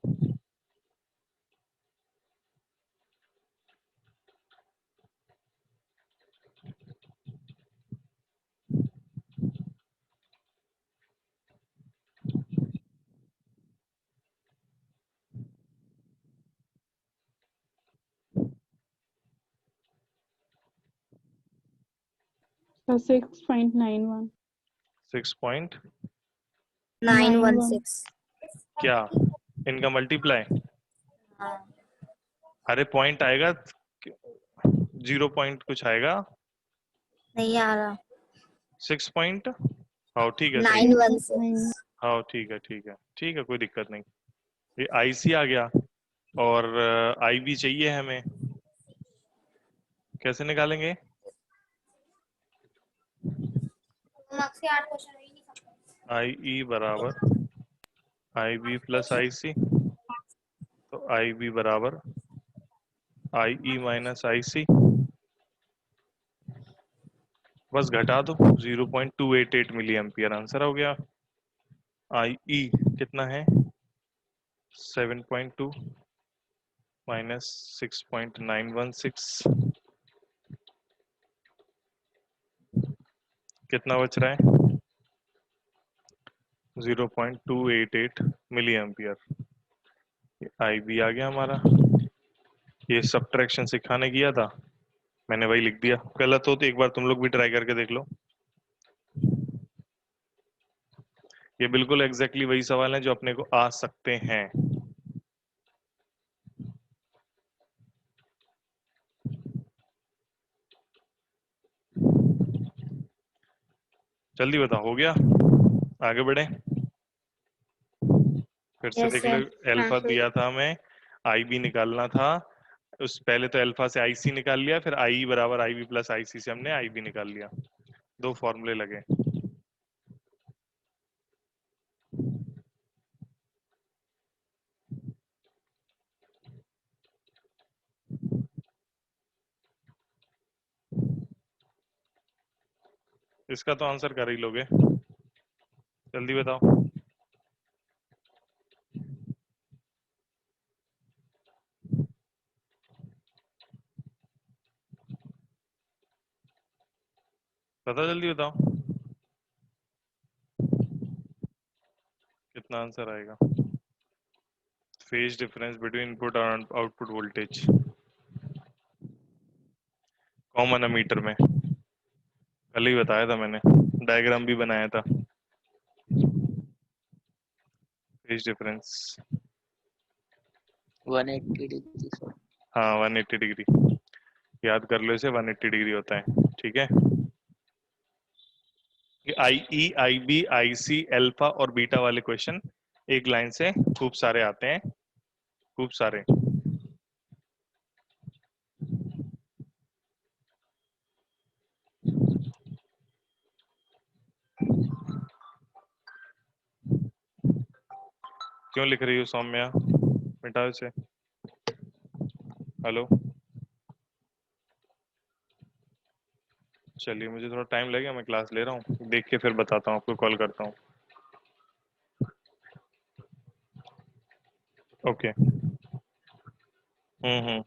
So 6.91. 916। क्या इनका मल्टीप्लाई? हाँ अरे पॉइंट आएगा, 0 पॉइंट कुछ आएगा, नहीं आ रहा। 6 पॉइंट। हाँ ठीक है, सही। 916। हाँ ठीक है, ठीक है, ठीक है, कोई दिक्कत नहीं। ये आईसी आ गया और आई भी चाहिए हमें, कैसे निकालेंगे? आई ई बराबर आई बी प्लस आई सी, तो आई बी बराबर आई ई माइनस आई सी, बस घटा दो 0.288 मिली एम्पियर, आंसर हो गया। आई ई कितना है? 7.2 माइनस 6.916, कितना बच रहा है? 0.288 मिली एम्पियर। आई बी आ गया हमारा। ये सब्ट्रैक्शन सिखाने किया था, मैंने वही लिख दिया। गलत हो तो एक बार तुम लोग भी ट्राई करके देख लो। ये बिल्कुल एग्जैक्टली वही सवाल है जो अपने को आ सकते हैं। जल्दी बताओ, हो गया? आगे बढ़े, फिर से यस देख लो। सर। अल्फा दिया था हमें, आई बी निकालना था। उस पहले तो अल्फा से आई सी निकाल लिया, फिर आई बराबर आई बी प्लस आई सी से हमने आई बी निकाल लिया। दो फॉर्मूले लगे। इसका तो आंसर कर ही लोगे, जल्दी बताओ। बताओ, जल्दी बताओ। कितना वाला आंसर आएगा। फेज डिफरेंस बिटवीन इनपुट और आउटपुट वोल्टेज कॉमन एमीटर में, कल ही बताया था मैंने, डायग्राम भी बनाया था। Phase difference 180 degree sir. हाँ 180 डिग्री, याद कर लो इसे, 180 डिग्री होता है। ठीक है, IE IB IC अल्फा और बीटा वाले क्वेश्चन एक लाइन से खूब सारे आते हैं, खूब सारे। क्यों लिख रही हो सौम्या, मिटाओ इसे। हेलो, चलिए मुझे थोड़ा टाइम लगेगा, मैं क्लास ले रहा हूँ, देख के फिर बताता हूँ आपको, कॉल करता हूँ। ओके। हम्म।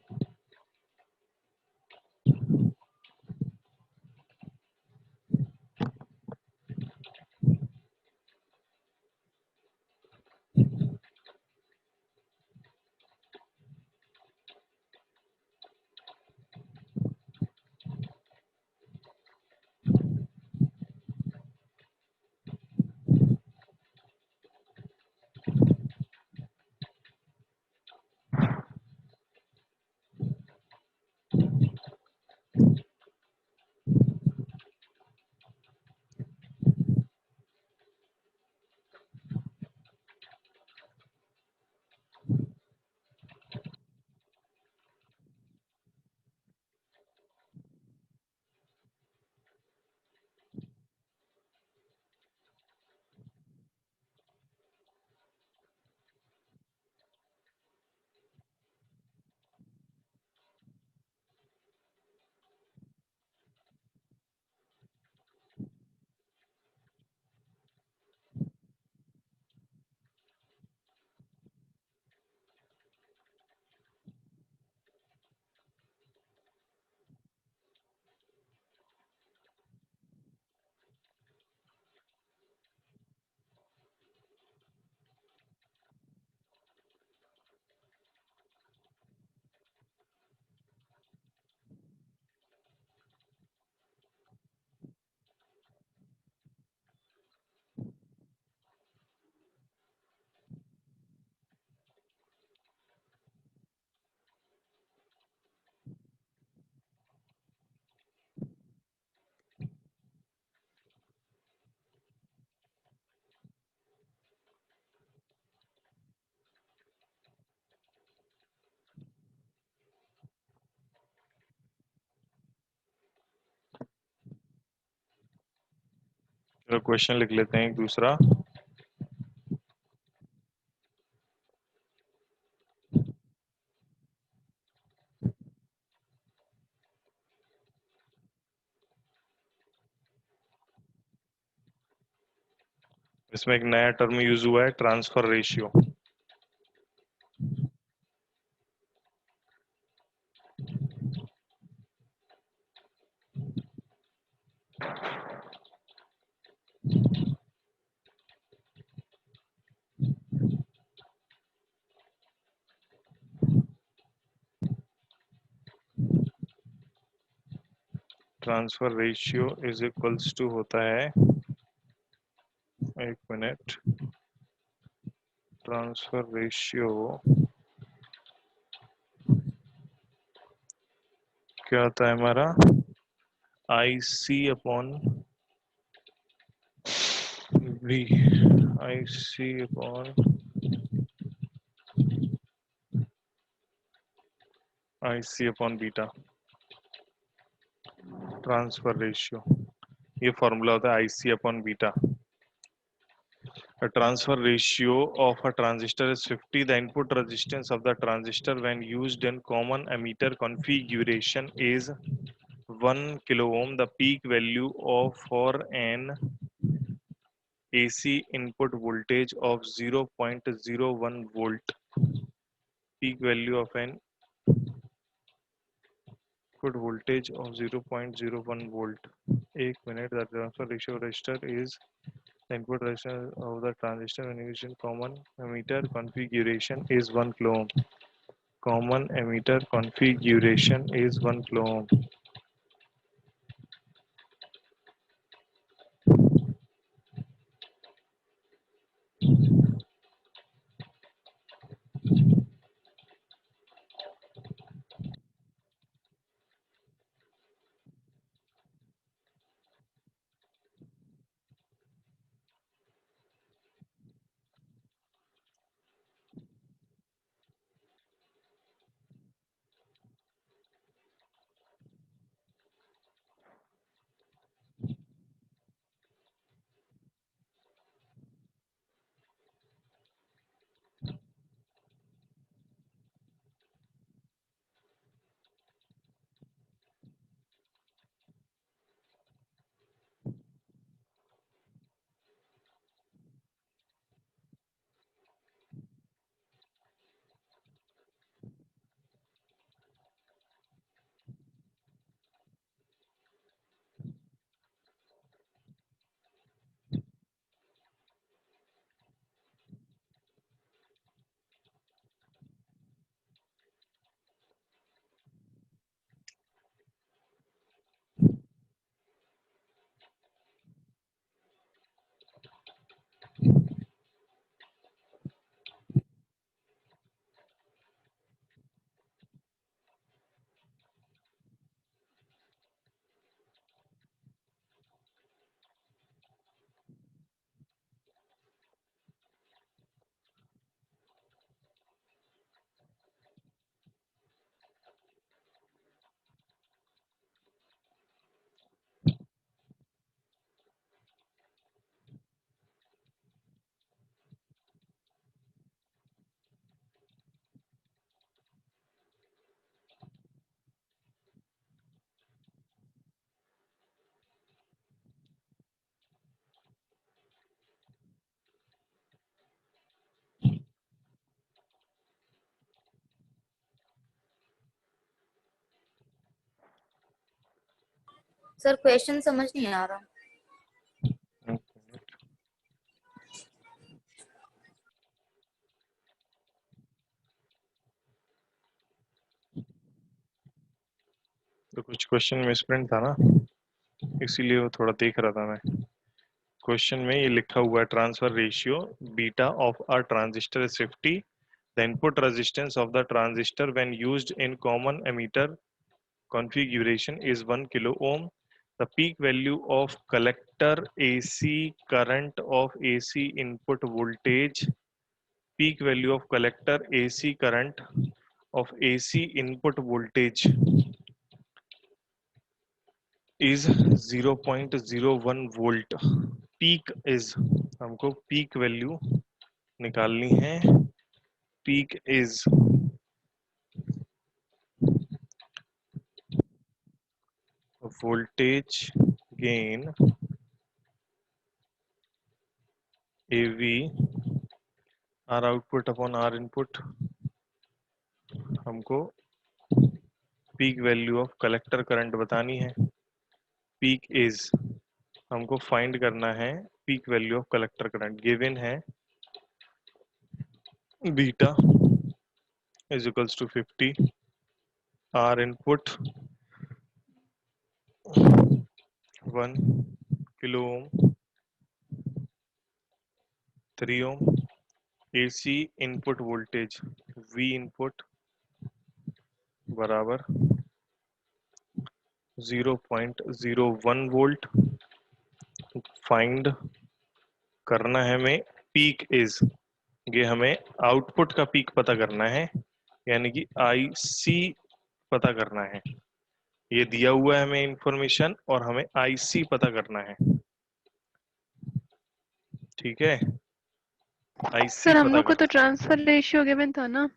चलो क्वेश्चन लिख लेते हैं एक दूसरा। इसमें एक नया टर्म यूज हुआ है, transfer ratio. Transfer ratio is equals to होता है, एक मिनट, ट्रांसफर रेशियो क्या होता है हमारा, IC upon V, IC upon beta, transfer ratio, ये फॉर्मूला होता है IC upon beta. The transfer ratio of a transistor is 50. The input resistance of the transistor when used in common emitter configuration is 1 kilo ohm. The peak value of for an AC input voltage of 0.01 volt. Peak value of an input voltage of 0.01 volt. एक minute. The transfer ratio resistor is The input resistance of the transistor when used in common emitter configuration is 1 kilo ohm. Common emitter configuration is 1 kilo ohm. Sir question समझ नहीं आ रहा. तो कुछ क्वेश्चन मिसप्रिंट था ना, इसीलिए वो थोड़ा देख रहा था मैं. क्वेश्चन में ये लिखा हुआ है transfer ratio beta of a transistor is 50. The input resistance of the transistor when used in common ammeter configuration is 1 kilo ohm. The peak value of collector AC current of AC input voltage, peak value of collector AC current of AC input voltage is 0.01 volt. Peak is, हमको peak value निकालनी है. Peak is voltage gain AV R output upon R input. हमको peak value of collector current बतानी है. पीक इज, हमको फाइंड करना है peak value of collector current. Given है beta is equals to 50, R input 1 kilo ohm, 3 ohm. AC input voltage V input बराबर 0.01 वोल्ट. फाइंड करना है हमें पीक इज, ये हमें आउटपुट का पीक पता करना है, यानी कि आईसी पता करना है. ये दिया हुआ है हमें इंफॉर्मेशन और हमें आईसी पता करना है. ठीक है, आईसी सर हम पता लोग को कर. तो ट्रांसफर रेशियो गिवन था ना.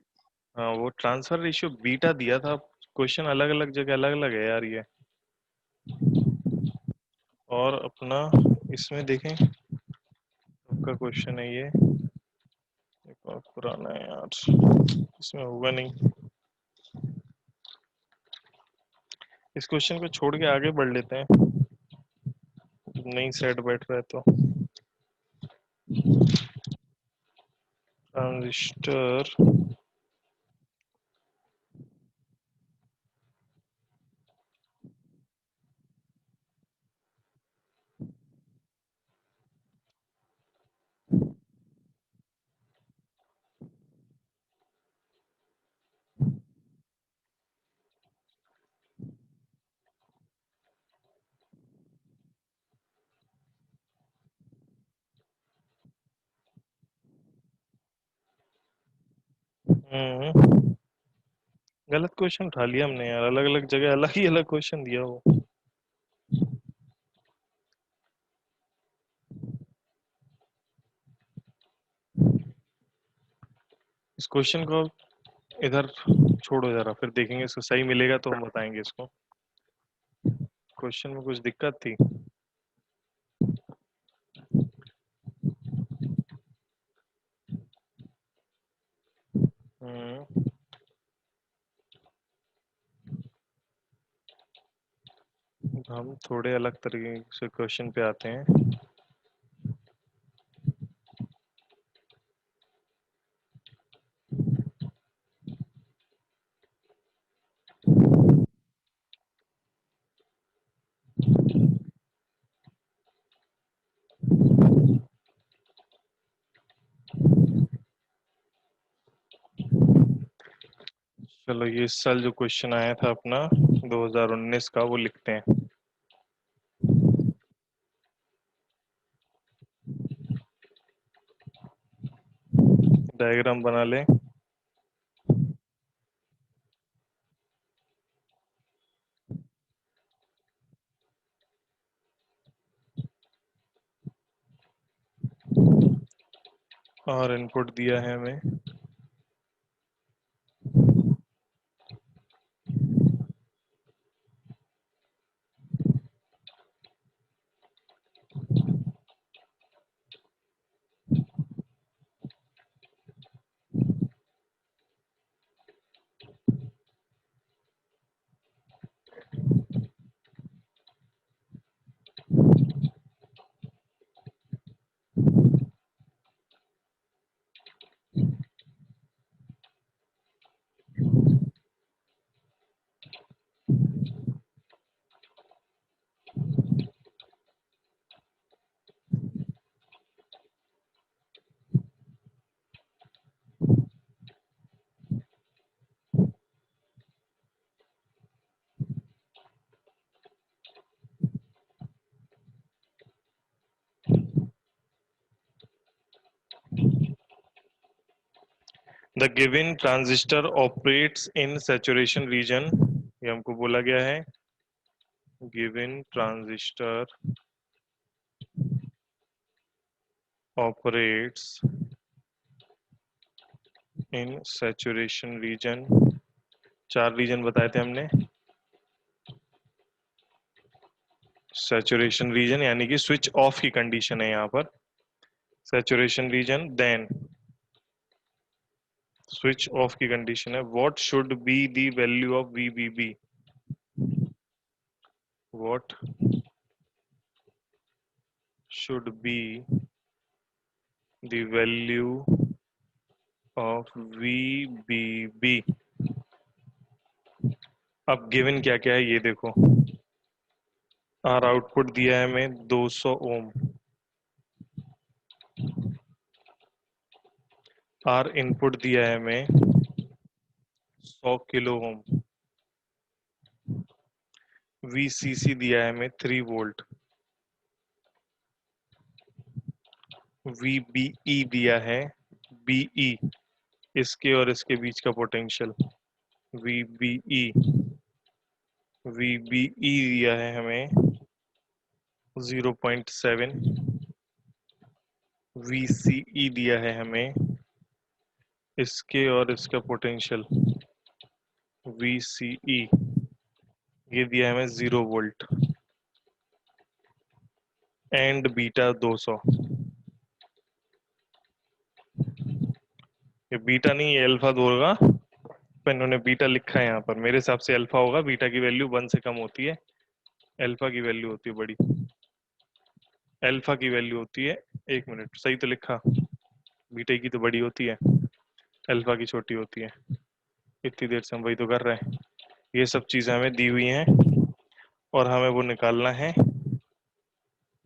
हाँ, वो ट्रांसफर रेशियो बीटा दिया था. क्वेश्चन अलग अलग जगह अलग अलग है यार ये. और अपना इसमें देखें, आपका क्वेश्चन है ये एक और पुराना है यार, इसमें होगा नहीं. इस क्वेश्चन को छोड़ के आगे बढ़ लेते हैं, नहीं सेट बैठ रहा है तो. ट्रांजिस्टर गलत क्वेश्चन उठा लिया हमने यार, अलग अलग जगह अलग ही अलग क्वेश्चन दिया हो। इस क्वेश्चन को इधर छोड़ो जरा, फिर देखेंगे इसको सही मिलेगा तो हम बताएंगे इसको। क्वेश्चन में कुछ दिक्कत थी। हम थोड़े अलग तरीके से क्वेश्चन पे आते हैं। चलो ये इस साल जो क्वेश्चन आया था अपना 2019 का वो लिखते हैं। डायग्राम बना लें। और इनपुट दिया है हमें The given transistor operates in saturation region। ये हमको बोला गया है given transistor operates in saturation region। 4 reason बताए थे हमने। सैचुरेशन रीजन यानी कि स्विच ऑफ की कंडीशन है यहाँ पर। Saturation region then switch off की कंडीशन है। What should be the value of VBB? What should be the value of VBB? अब गिवन क्या क्या है ये देखो। आर आउटपुट दिया है हमें 200 ओम। आर इनपुट दिया है हमें 100 किलो ओम। VCC दिया है हमें 3 वोल्ट। VBE दिया है BE, इसके और इसके बीच का पोटेंशियल। VBE दिया है हमें 0.7। VCE दिया है हमें इसके और इसका पोटेंशियल VCE, ये दिया है हमें 0 वोल्ट। And beta 200। ये बीटा नहीं है, अल्फा होगा। पर इन्होंने बीटा लिखा है यहाँ पर, मेरे हिसाब से अल्फा होगा। बीटा की वैल्यू 1 से कम होती है, अल्फा की वैल्यू होती है बड़ी। अल्फा की वैल्यू होती है, एक मिनट सही तो लिखा, बीटा की तो बड़ी होती है, अल्फा की छोटी होती है। इतनी देर से हम वही तो कर रहे हैं। ये सब चीजें हमें दी हुई हैं और हमें वो निकालना है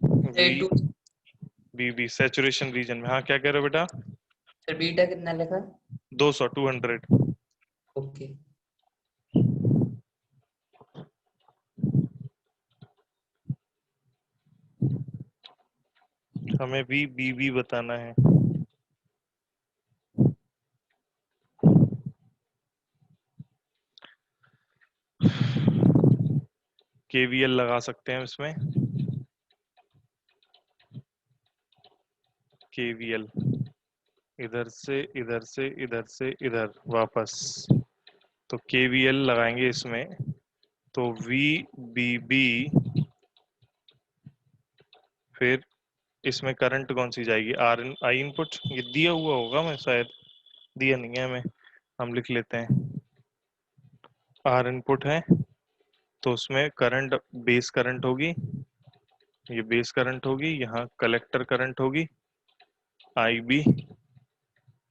V A2 B B saturation region में। हाँ क्या कह रहे हो बेटा? सर बीटा कितना लिखा? 200 ओके। हमें वी बी बी बताना है। केवीएल लगा सकते हैं इसमें, केवीएल इधर से इधर से इधर से इधर वापस, तो केवीएल लगाएंगे इसमें, तो वी बी बी, फिर इसमें करंट कौन सी जाएगी? आर इन आई इनपुट, ये दिया हुआ होगा, मैं शायद दिया नहीं है हमें, हम लिख लेते हैं। आर इनपुट है तो उसमें करंट बेस करंट होगी, ये बेस करंट होगी, यहाँ कलेक्टर करंट होगी आई बी,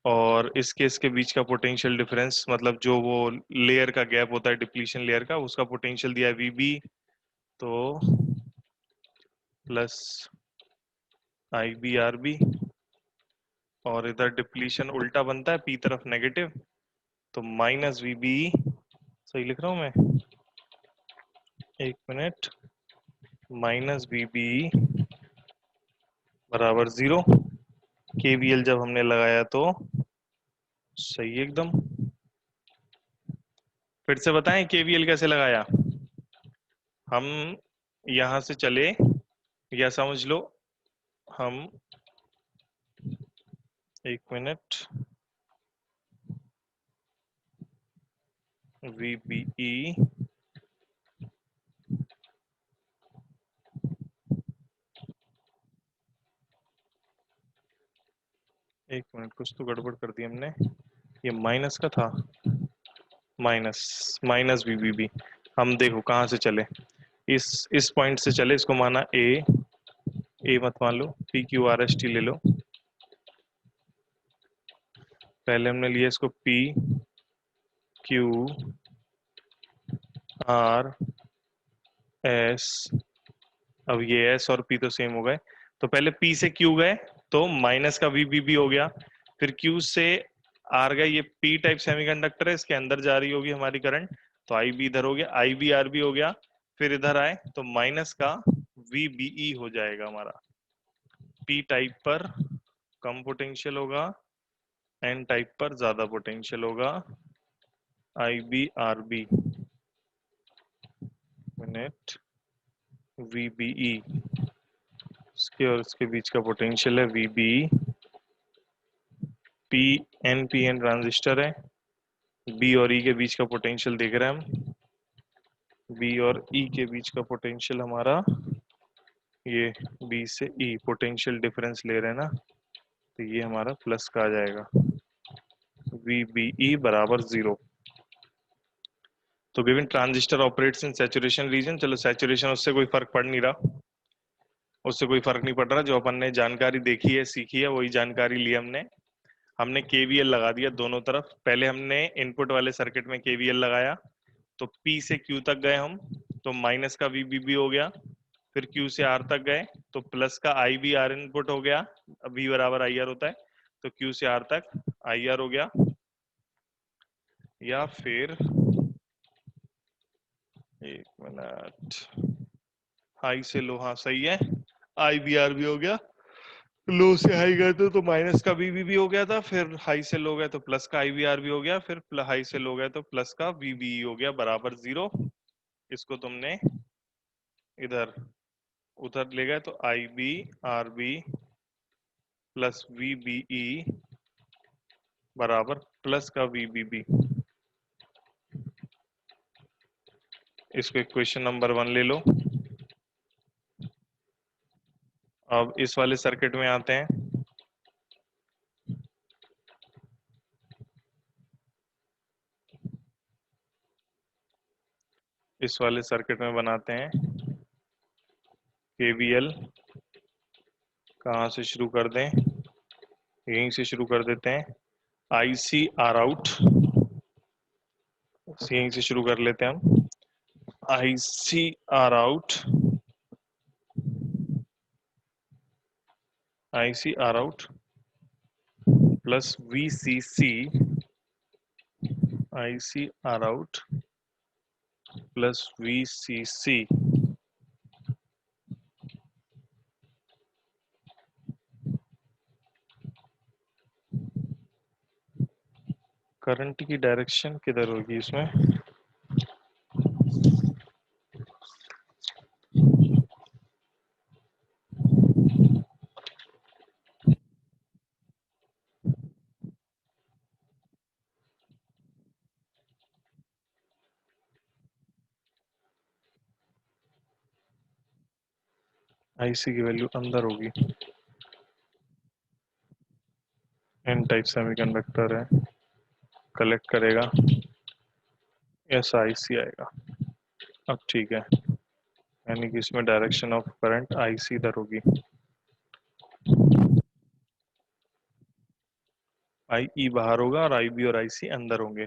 और इस केस के बीच का पोटेंशियल डिफरेंस, मतलब जो वो लेयर का गैप होता है डिप्लीशन लेयर का, उसका पोटेंशियल दिया है वी बी, तो प्लस आई बी आर बी, और इधर डिप्लीशन उल्टा बनता है, पी तरफ नेगेटिव, तो माइनस वी बी, सही लिख रहा हूं मैं, एक मिनट, माइनस वी बी बराबर 0। केवीएल जब हमने लगाया तो सही एकदम। फिर से बताएं केवीएल कैसे लगाया? हम यहां से चले, या समझ लो हम, एक मिनट, वी बी ई, एक मिनट कुछ तो गड़बड़ कर दी हमने, ये माइनस का था, minus minus V B B. हम देखो कहाँ से चले, इस पॉइंट से चले, इसको माना ए मत मान लो, P Q R S T ले लो, पहले हमने लिया इसको पी क्यू आर एस, अब ये एस और पी तो सेम हो गए, तो पहले पी से क्यू गए तो माइनस का वी बी बी हो गया, फिर क्यू से आर गए, ये पी टाइप सेमीकंडक्टर है, इसके अंदर जा रही होगी हमारी करंट, तो आई बी इधर हो गया, आई बी आर बी हो गया, फिर इधर आए तो माइनस का वी बी ई हो जाएगा हमारा। पी टाइप पर कम पोटेंशियल होगा, एन टाइप पर ज्यादा पोटेंशियल होगा, I B R B minus V B E, इसके और इसके बीच का पोटेंशियल है V B, P N transistor है, बी और ई के बीच का पोटेंशियल देख रहे हैं हम, बी और ई के बीच का पोटेंशियल हमारा, ये बी से ई पोटेंशियल डिफरेंस ले रहे हैं ना, तो ये हमारा प्लस का आ जाएगा, वी बी ई बराबर 0। तो given transistor operates in saturation region, चलो सैचुरेशन उससे कोई फर्क पड़ नहीं रहा, उससे कोई फर्क नहीं पड़ रहा, जो अपन ने जानकारी देखी है सीखी है वही जानकारी ली हमने। हमने केवीएल लगा दिया दोनों तरफ, पहले हमने इनपुट वाले सर्किट में केवीएल लगाया, तो P से Q तक गए हम, तो माइनस का VBB हो गया, फिर Q से R तक गए तो प्लस का IB R इनपुट हो गया, V बराबर IR होता है, तो Q से R तक IR हो गया, या फिर एक मिनट, हाई से लो, हाँ सही है, IBR भी हो गया, लो से हाई गए थे तो माइनस का VBB हो गया था, फिर हाई से लो गए तो प्लस का IBR भी हो गया, फिर हाई से लो गए तो प्लस का VBE हो गया बराबर 0। इसको तुमने इधर उधर ले गए तो IBRB प्लस VBE बराबर प्लस का VBB। इसको इक्वेशन नंबर 1 ले लो। अब इस वाले सर्किट में आते हैं, इस वाले सर्किट में बनाते हैं KVL कहाँ से शुरू कर दें, यहीं से शुरू कर देते हैं। IC R out, यहीं से शुरू कर लेते हैं हम। IC R out, IC R out plus VCC, IC R out plus VCC, current की डायरेक्शन किधर होगी इसमें, IC की वैल्यू अंदर होगी। N टाइप सेमीकंडक्टर है, कलेक्ट करेगा, ऐसा IC आएगा। अब ठीक है, यानी कि इसमें डायरेक्शन ऑफ करंट IC इधर होगी, IE बाहर होगा और IB और IC अंदर होंगे,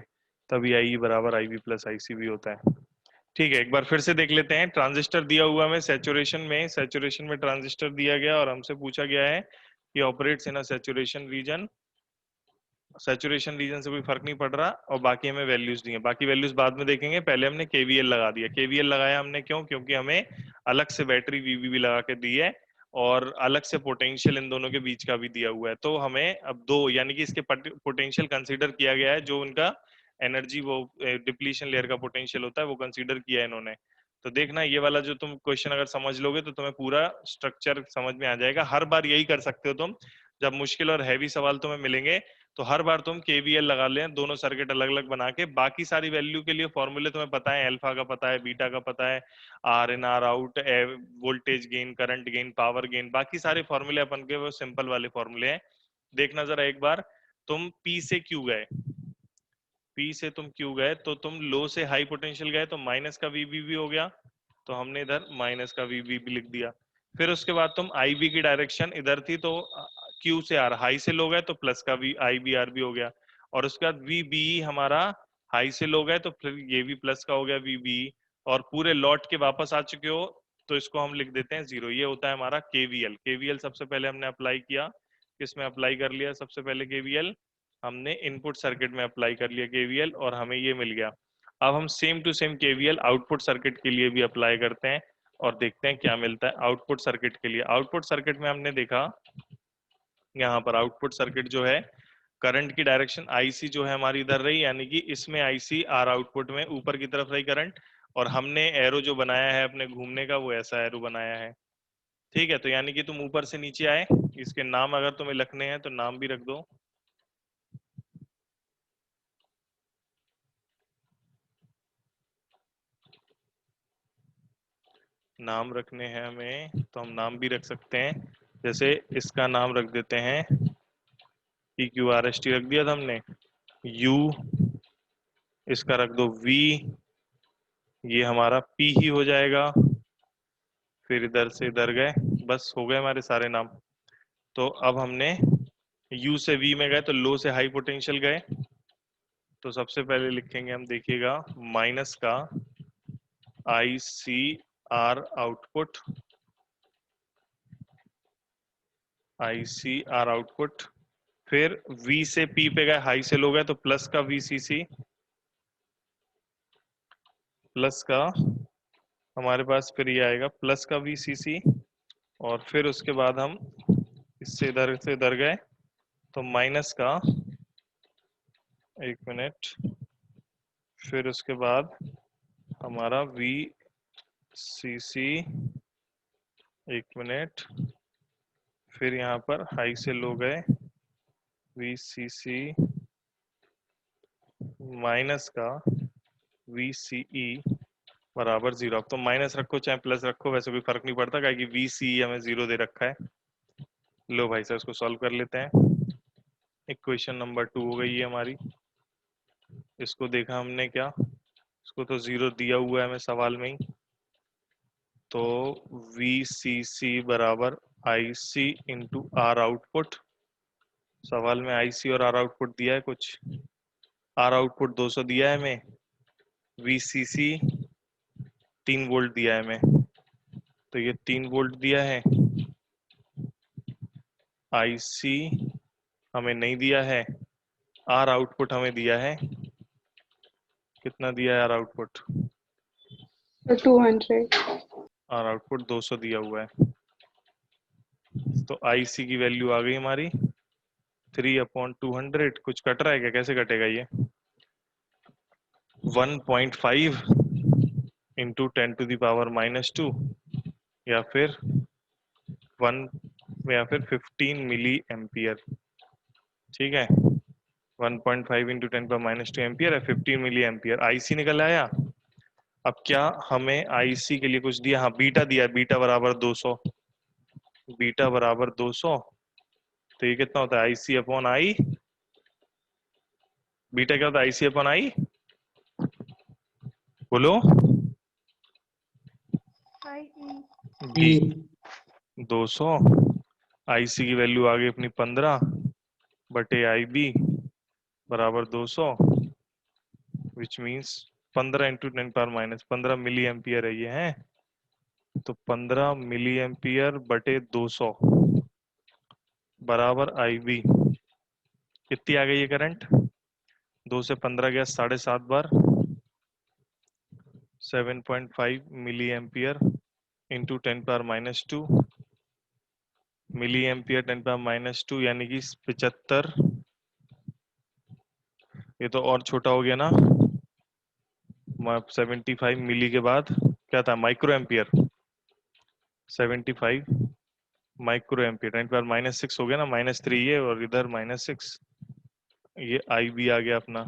तभी IE बराबर IB प्लस IC भी होता है। ठीक है, एक बार फिर से देख लेते हैं। ट्रांजिस्टर दिया हुआ हमें सैचुरेशन में ट्रांजिस्टर दिया गया और हमसे पूछा गया है कि operates in a saturation region से कोई फर्क नहीं पड़ रहा, और बाकी हमें वैल्यूज दी हैं। बाकी वैल्यूज बाद में देखेंगे, पहले हमने KVL लगा दिया। KVL लगाया हमने क्यों, क्योंकि हमें अलग से बैटरी VBB लगा के दी है और अलग से पोटेंशियल इन दोनों के बीच का भी दिया हुआ है। तो हमें अब दो, यानी कि इसके पोटेंशियल कंसीडर किया गया है, जो उनका एनर्जी वो डिप्लीशन लेयर का पोटेंशियल होता है वो कंसीडर किया है इन्होंने। तो देखना, ये वाला जो तुम क्वेश्चन अगर समझ लोगे तो तुम्हें पूरा स्ट्रक्चर समझ में आ जाएगा। हर बार यही कर सकते हो तुम, जब मुश्किल और हैवी सवाल तुम्हें मिलेंगे तो हर बार तुम KVL लगा लें, दोनों सर्किट अलग अलग बना के। बाकी सारी वैल्यू के लिए फॉर्मूले तुम्हें पता है, अल्फा का पता है, बीटा का पता है, R इन R out, voltage gain, current gain, power gain, बाकी सारे फॉर्मूले अपन के वो सिंपल वाले फॉर्मूले हैं। देखना जरा एक बार, तुम P से Q गए, P से तुम Q गए तो तुम लो से हाई पोटेंशियल गए तो माइनस का VBB हो गया, तो हमने इधर माइनस का VBB लिख दिया। फिर उसके बाद तुम IB की डायरेक्शन इधर थी तो Q से R, हाई से लो गए तो प्लस का IBRB हो गया, और उसके बाद VBE हमारा हाई से लो गए तो फिर ये भी प्लस का हो गया VBE, और पूरे लौट के वापस आ चुके हो तो इसको हम लिख देते हैं 0। ये होता है हमारा KVL। KVL सबसे पहले हमने अप्लाई किया, किसमें अप्लाई कर लिया, सबसे पहले KVL हमने इनपुट सर्किट में अप्लाई कर लिया KVL, और हमें ये मिल गया। अब हम same to same KVL output circuit के लिए भी अप्लाई करते हैं और देखते हैं क्या मिलता है आउटपुट सर्किट के लिए। आउटपुट सर्किट में हमने देखा, यहाँ पर आउटपुट सर्किट जो है, करंट की डायरेक्शन IC जो है हमारी इधर रही, यानी कि इसमें IC R आउटपुट में ऊपर की तरफ रही करंट, और हमने एरो जो बनाया है अपने घूमने का वो ऐसा एरो बनाया है। ठीक है, तो यानी कि तुम ऊपर से नीचे आए, इसके नाम अगर तुम्हें लिखने हैं तो नाम भी रख दो। नाम रखने हैं हमें तो हम नाम भी रख सकते हैं, जैसे इसका नाम रख देते हैं PQRST रख दिया था हमने, U इसका रख दो V, ये हमारा P ही हो जाएगा। फिर इधर से इधर गए, बस हो गए हमारे सारे नाम। तो अब हमने U से V में गए तो लो से हाई पोटेंशियल गए, तो सबसे पहले लिखेंगे हम, देखिएगा, माइनस का ICR आउटपुट, ICR आउटपुट, फिर V से P पे गए, हाई से लो गए तो प्लस का VCC, प्लस का हमारे पास फिर ये आएगा प्लस का VCC, और फिर उसके बाद हम इससे इधर से इधर गए तो माइनस का, एक मिनट, फिर उसके बाद हमारा VCC, एक मिनट, फिर यहाँ पर हाई से लो गए VCC माइनस का VCE बराबर 0। अब तो माइनस रखो चाहे प्लस रखो, वैसे कोई फर्क नहीं पड़ता, क्योंकि VCE हमें 0 दे रखा है। लो भाई साहब, इसको सॉल्व कर लेते हैं। इक्वेशन नंबर 2 हो गई है हमारी। इसको देखा हमने क्या, इसको तो 0 दिया हुआ है हमें सवाल में ही, तो VCC बराबर IC इंटू आर आउटपुट। सवाल में IC और आर आउटपुट दिया है कुछ। आर आउटपुट 200 दिया है हमें, VCC 3 वोल्ट दिया है हमें, तो ये 3 वोल्ट दिया है। IC हमें नहीं दिया है, आर आउटपुट हमें दिया है, कितना दिया है आर आउटपुट? 200। आर आउटपुट 200 दिया हुआ है, तो IC की वैल्यू आ गई हमारी 3/200। कुछ कट रहा है क्या? कैसे कटेगा ये? 1.5 इंटू 10⁻⁻2 या फिर 15 मिली एम्पियर। ठीक है, 1.5 इंटू 10⁻2 एम्पियर है, 15 मिली एम्पियर। IC निकल आया। अब क्या हमें IC के लिए कुछ दिया? हाँ, बीटा दिया है, बीटा बराबर 200। बीटा बराबर 200, तो ये कितना होता है? IC अपॉन आई। बीटा क्या होता है? IC अपॉन आई, बोलो। बी 200, IC की वैल्यू आ गई अपनी 15 बटे IB बराबर 200, which means 15 into 10⁻⁻15 milli ampere है ये है। तो 15 मिली एम्पियर बटे 200 बराबर IB। कितनी आ गई ये करंट? 2 से 15 गया 7.5 बार, 7.5 milli ampere into 10⁻2 milli ampere 10⁻2 यानी कि 75। ये तो और छोटा हो गया ना, 75 मिली के बाद क्या था? Micro ampere. 75 माइक्रो एम्पियर 10⁻6 हो गया ना, -3 ये और इधर -6, ये IB आ गया अपना,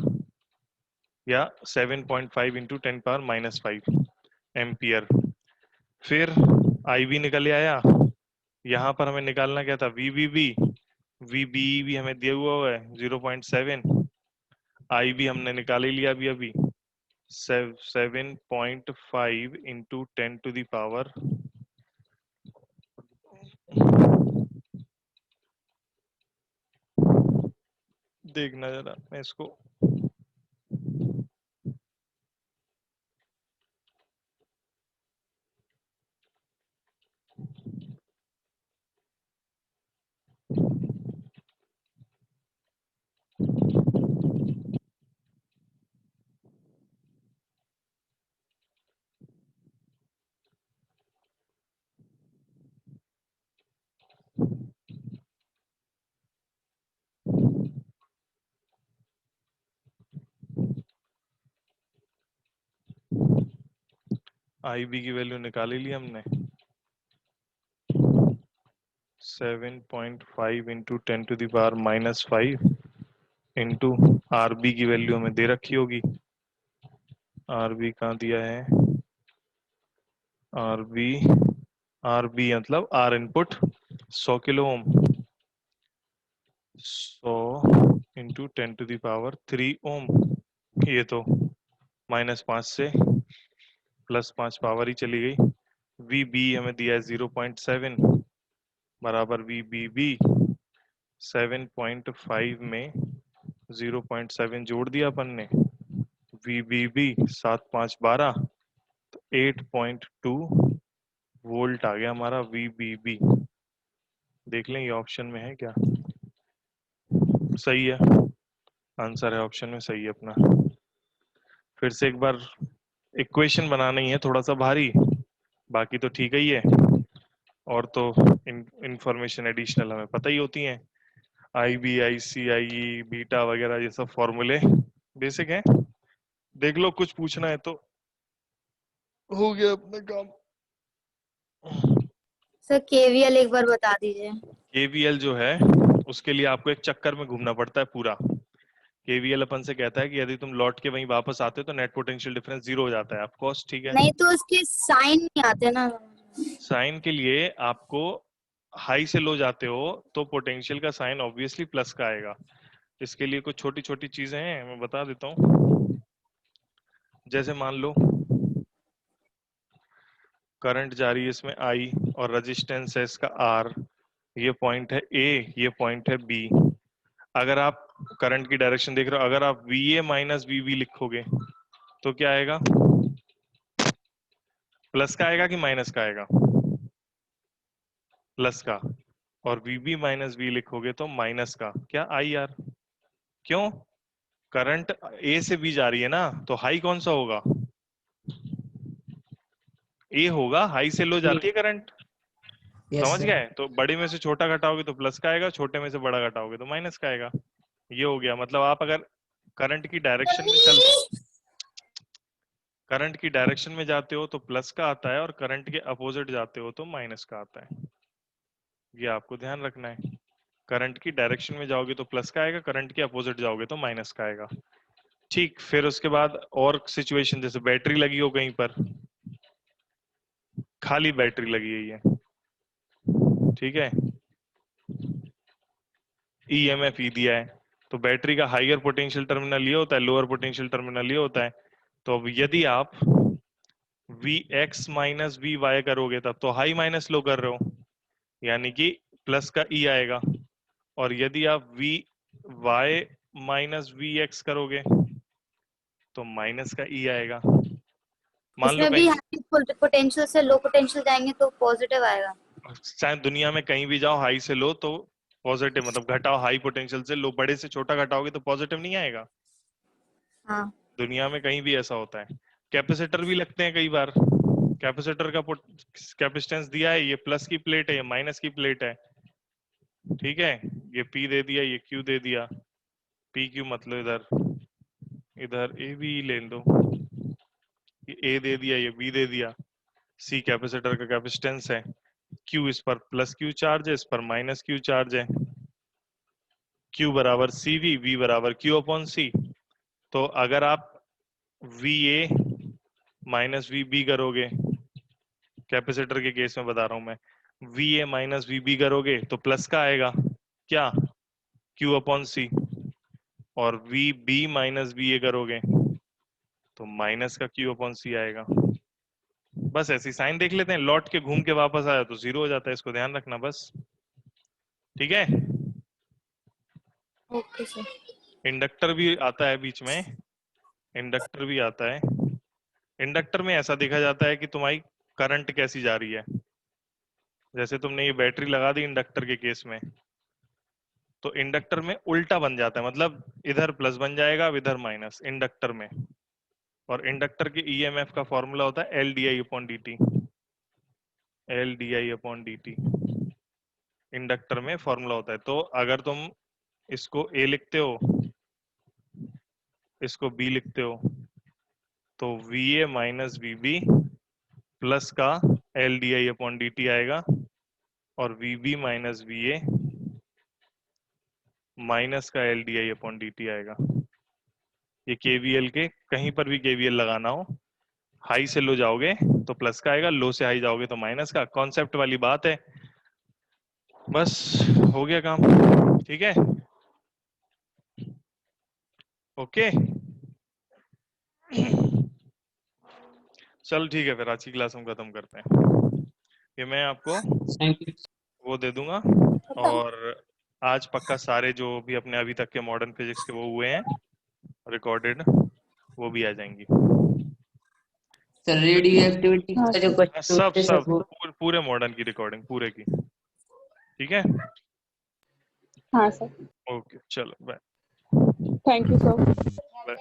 या 7.5 इंटू 10⁻5 एम्पियर। फिर IB निकल आया। यहाँ पर हमें निकालना क्या था? VBB। VBE हमें दिया हुआ है 0.7। IB हमने निकाल ही लिया अभी अभी, 7.5 इंटू 10⁻। देखना जरा मैं इसको, IB की वैल्यू निकाल ही ली हमने, 7.5 इंटू 10⁻⁻5 इंटू RB की वैल्यू हमें दे रखी होगी। RB कहाँ दिया है? RB मतलब R input 100 kilo ohm, 100 into 10⁻3 ओम। ये तो -5 से +5 पावर ही चली गई। VB हमें दिया है 0.7 बराबर VBB। 7.5 में 0.7 जोड़ दिया अपन ने, VBB 7 5 12, तो 8.2 वोल्ट आ गया हमारा VBB। देख लें ये ऑप्शन में है क्या? सही है, आंसर है ऑप्शन में, सही है अपना। फिर से एक बार इक्वेशन बनानी है, थोड़ा सा भारी, बाकी तो ठीक ही है। और तो इंफॉर्मेशन एडिशनल हमें पता ही होती है, IB IC IE बीटा वगैरह ये सब फॉर्मूले बेसिक हैं। देख लो, कुछ पूछना है तो हो गया अपना काम। सर KVL एक बार बता दीजिए। KVL जो है उसके लिए आपको एक चक्कर में घूमना पड़ता है पूरा। KVL अपन से कहता है कि यदि तुम लौट के वहीं वापस आते हो तो नेट पोटेंशियल डिफरेंस 0 हो जाता है, ऑफ कोर्स, ठीक है। नहीं तो उसके साइन नहीं आते ना। साइन के लिए आपको हाई से लो जाते हो तो पोटेंशियल का साइन ऑब्वियसली प्लस का आएगा। इसके लिए कुछ छोटी छोटी चीजें हैं, मैं बता देता हूँ। जैसे मान लो करंट जा रही है इसमें I और रेजिस्टेंस है इसका R, ये पॉइंट है A, ये पॉइंट है B। अगर आप करंट की डायरेक्शन देख रहे हो, अगर आप VA माइनस VB लिखोगे तो क्या आएगा? प्लस का आएगा कि माइनस का आएगा? प्लस का। और VB माइनस V लिखोगे तो माइनस का। क्या IR? क्यों? करंट A से B जा रही है ना, तो हाई कौन सा होगा? A होगा, हाई से लो जाती है करंट। यस समझ सर। गए? तो बड़े में से छोटा घटाओगे तो प्लस का आएगा, छोटे में से बड़ा घटाओगे तो माइनस का आएगा। ये हो गया। मतलब आप अगर करंट की डायरेक्शन में करंट की डायरेक्शन में जाते हो तो प्लस का आता है, और करंट के अपोजिट जाते हो तो माइनस का आता है। ये आपको ध्यान रखना है। करंट की डायरेक्शन में जाओगे तो प्लस का आएगा, करंट के अपोजिट जाओगे तो माइनस का आएगा। ठीक, फिर उसके बाद और सिचुएशन, जैसे बैटरी लगी हो कहीं पर, खाली बैटरी लगी है ये, ठीक है, EMF E दिया है, तो बैटरी का हाइयर पोटेंशियल टर्मिनल ये होता है, लोअर पोटेंशियल टर्मिनल ये होता है। तो अब यदि आप Vx माइनस Vy करोगे तब तो हाई माइनस लो कर रहे हो, यानी कि प्लस का E आएगा। और यदि आप Vy माइनस Vx करोगे तो माइनस का E आएगा। मान लो इसमें भी कहीं, हाई पोटेंशियल से लो पोटेंशियल जाएंगे तो पॉजिटिव आएगा। चाहे दुनिया में कहीं भी जाओ, हाई से लो तो पॉजिटिव, मतलब घटाओ हाई पोटेंशियल से लो, बड़े से छोटा घटाओगे तो पॉजिटिव नहीं आएगा। हाँ, दुनिया में कहीं भी ऐसा होता है। कैपेसिटर भी लगते हैं कई बार। कैपेसिटर का कैपेसिटेंस दिया है, ये प्लस की प्लेट है, ये माइनस की प्लेट है, ठीक है, ये P दे दिया, ये Q दे दिया। P Q मतलब इधर इधर A भी ले दो, ये A दे दिया, ये B दे दिया। C कैपेसिटर का कैपेसिटेंस है, Q इस पर प्लस Q चार्ज है, इस पर माइनस Q चार्ज है। Q बराबर CV, V बराबर Q अपॉन C। तो अगर आप VA माइनस VB करोगे, कैपेसिटर के केस में बता रहा हूं मैं, VA माइनस VB करोगे तो प्लस का आएगा, क्या? Q upon C। और VB माइनस VA करोगे तो माइनस का Q अपॉन C आएगा। बस ऐसी साइन देख लेते हैं, लौट के घूम के वापस आया तो जीरो हो जाता है, इसको ध्यान रखना बस, ठीक है। Okay sir. इंडक्टर भी आता है बीच में, इंडक्टर भी आता है। इंडक्टर में ऐसा देखा जाता है कि तुम्हारी करंट कैसी जा रही है। जैसे तुमने ये बैटरी लगा दी इंडक्टर के केस में, तो इंडक्टर में उल्टा बन जाता है, मतलब इधर प्लस बन जाएगा, अब इधर माइनस इंडक्टर में। और इंडक्टर के EMF का फॉर्मूला होता है LDI upon dt, LDI upon dt inductor में फॉर्मूला होता है। तो अगर तुम इसको A लिखते हो, इसको B लिखते हो, तो VA माइनस VB प्लस का LDI अपॉन dt आएगा, और VB माइनस VA माइनस का LDI अपॉन dt आएगा। ये KVL के कहीं पर भी KVL लगाना हो, हाई से लो जाओगे तो प्लस का आएगा, लो से हाई जाओगे तो माइनस का। कॉन्सेप्ट वाली बात है, बस हो गया काम, ठीक है, ओके। चल ठीक है, फिर आज की क्लास हम खत्म करते हैं। ये मैं आपको थैंक यू। वो दे दूंगा, और आज पक्का सारे जो भी अपने अभी तक के मॉडर्न फिजिक्स के वो हुए हैं रिकॉर्डेड, वो भी आ जाएंगी। सर रेडियो एक्टिविटी हाँ का जो सर। क्वेश्चन सब होते सब सब पूरे मॉडर्न की रिकॉर्डिंग पूरे की, ठीक है, हाँ सर। ओके चलो bye thank you sir. Bye.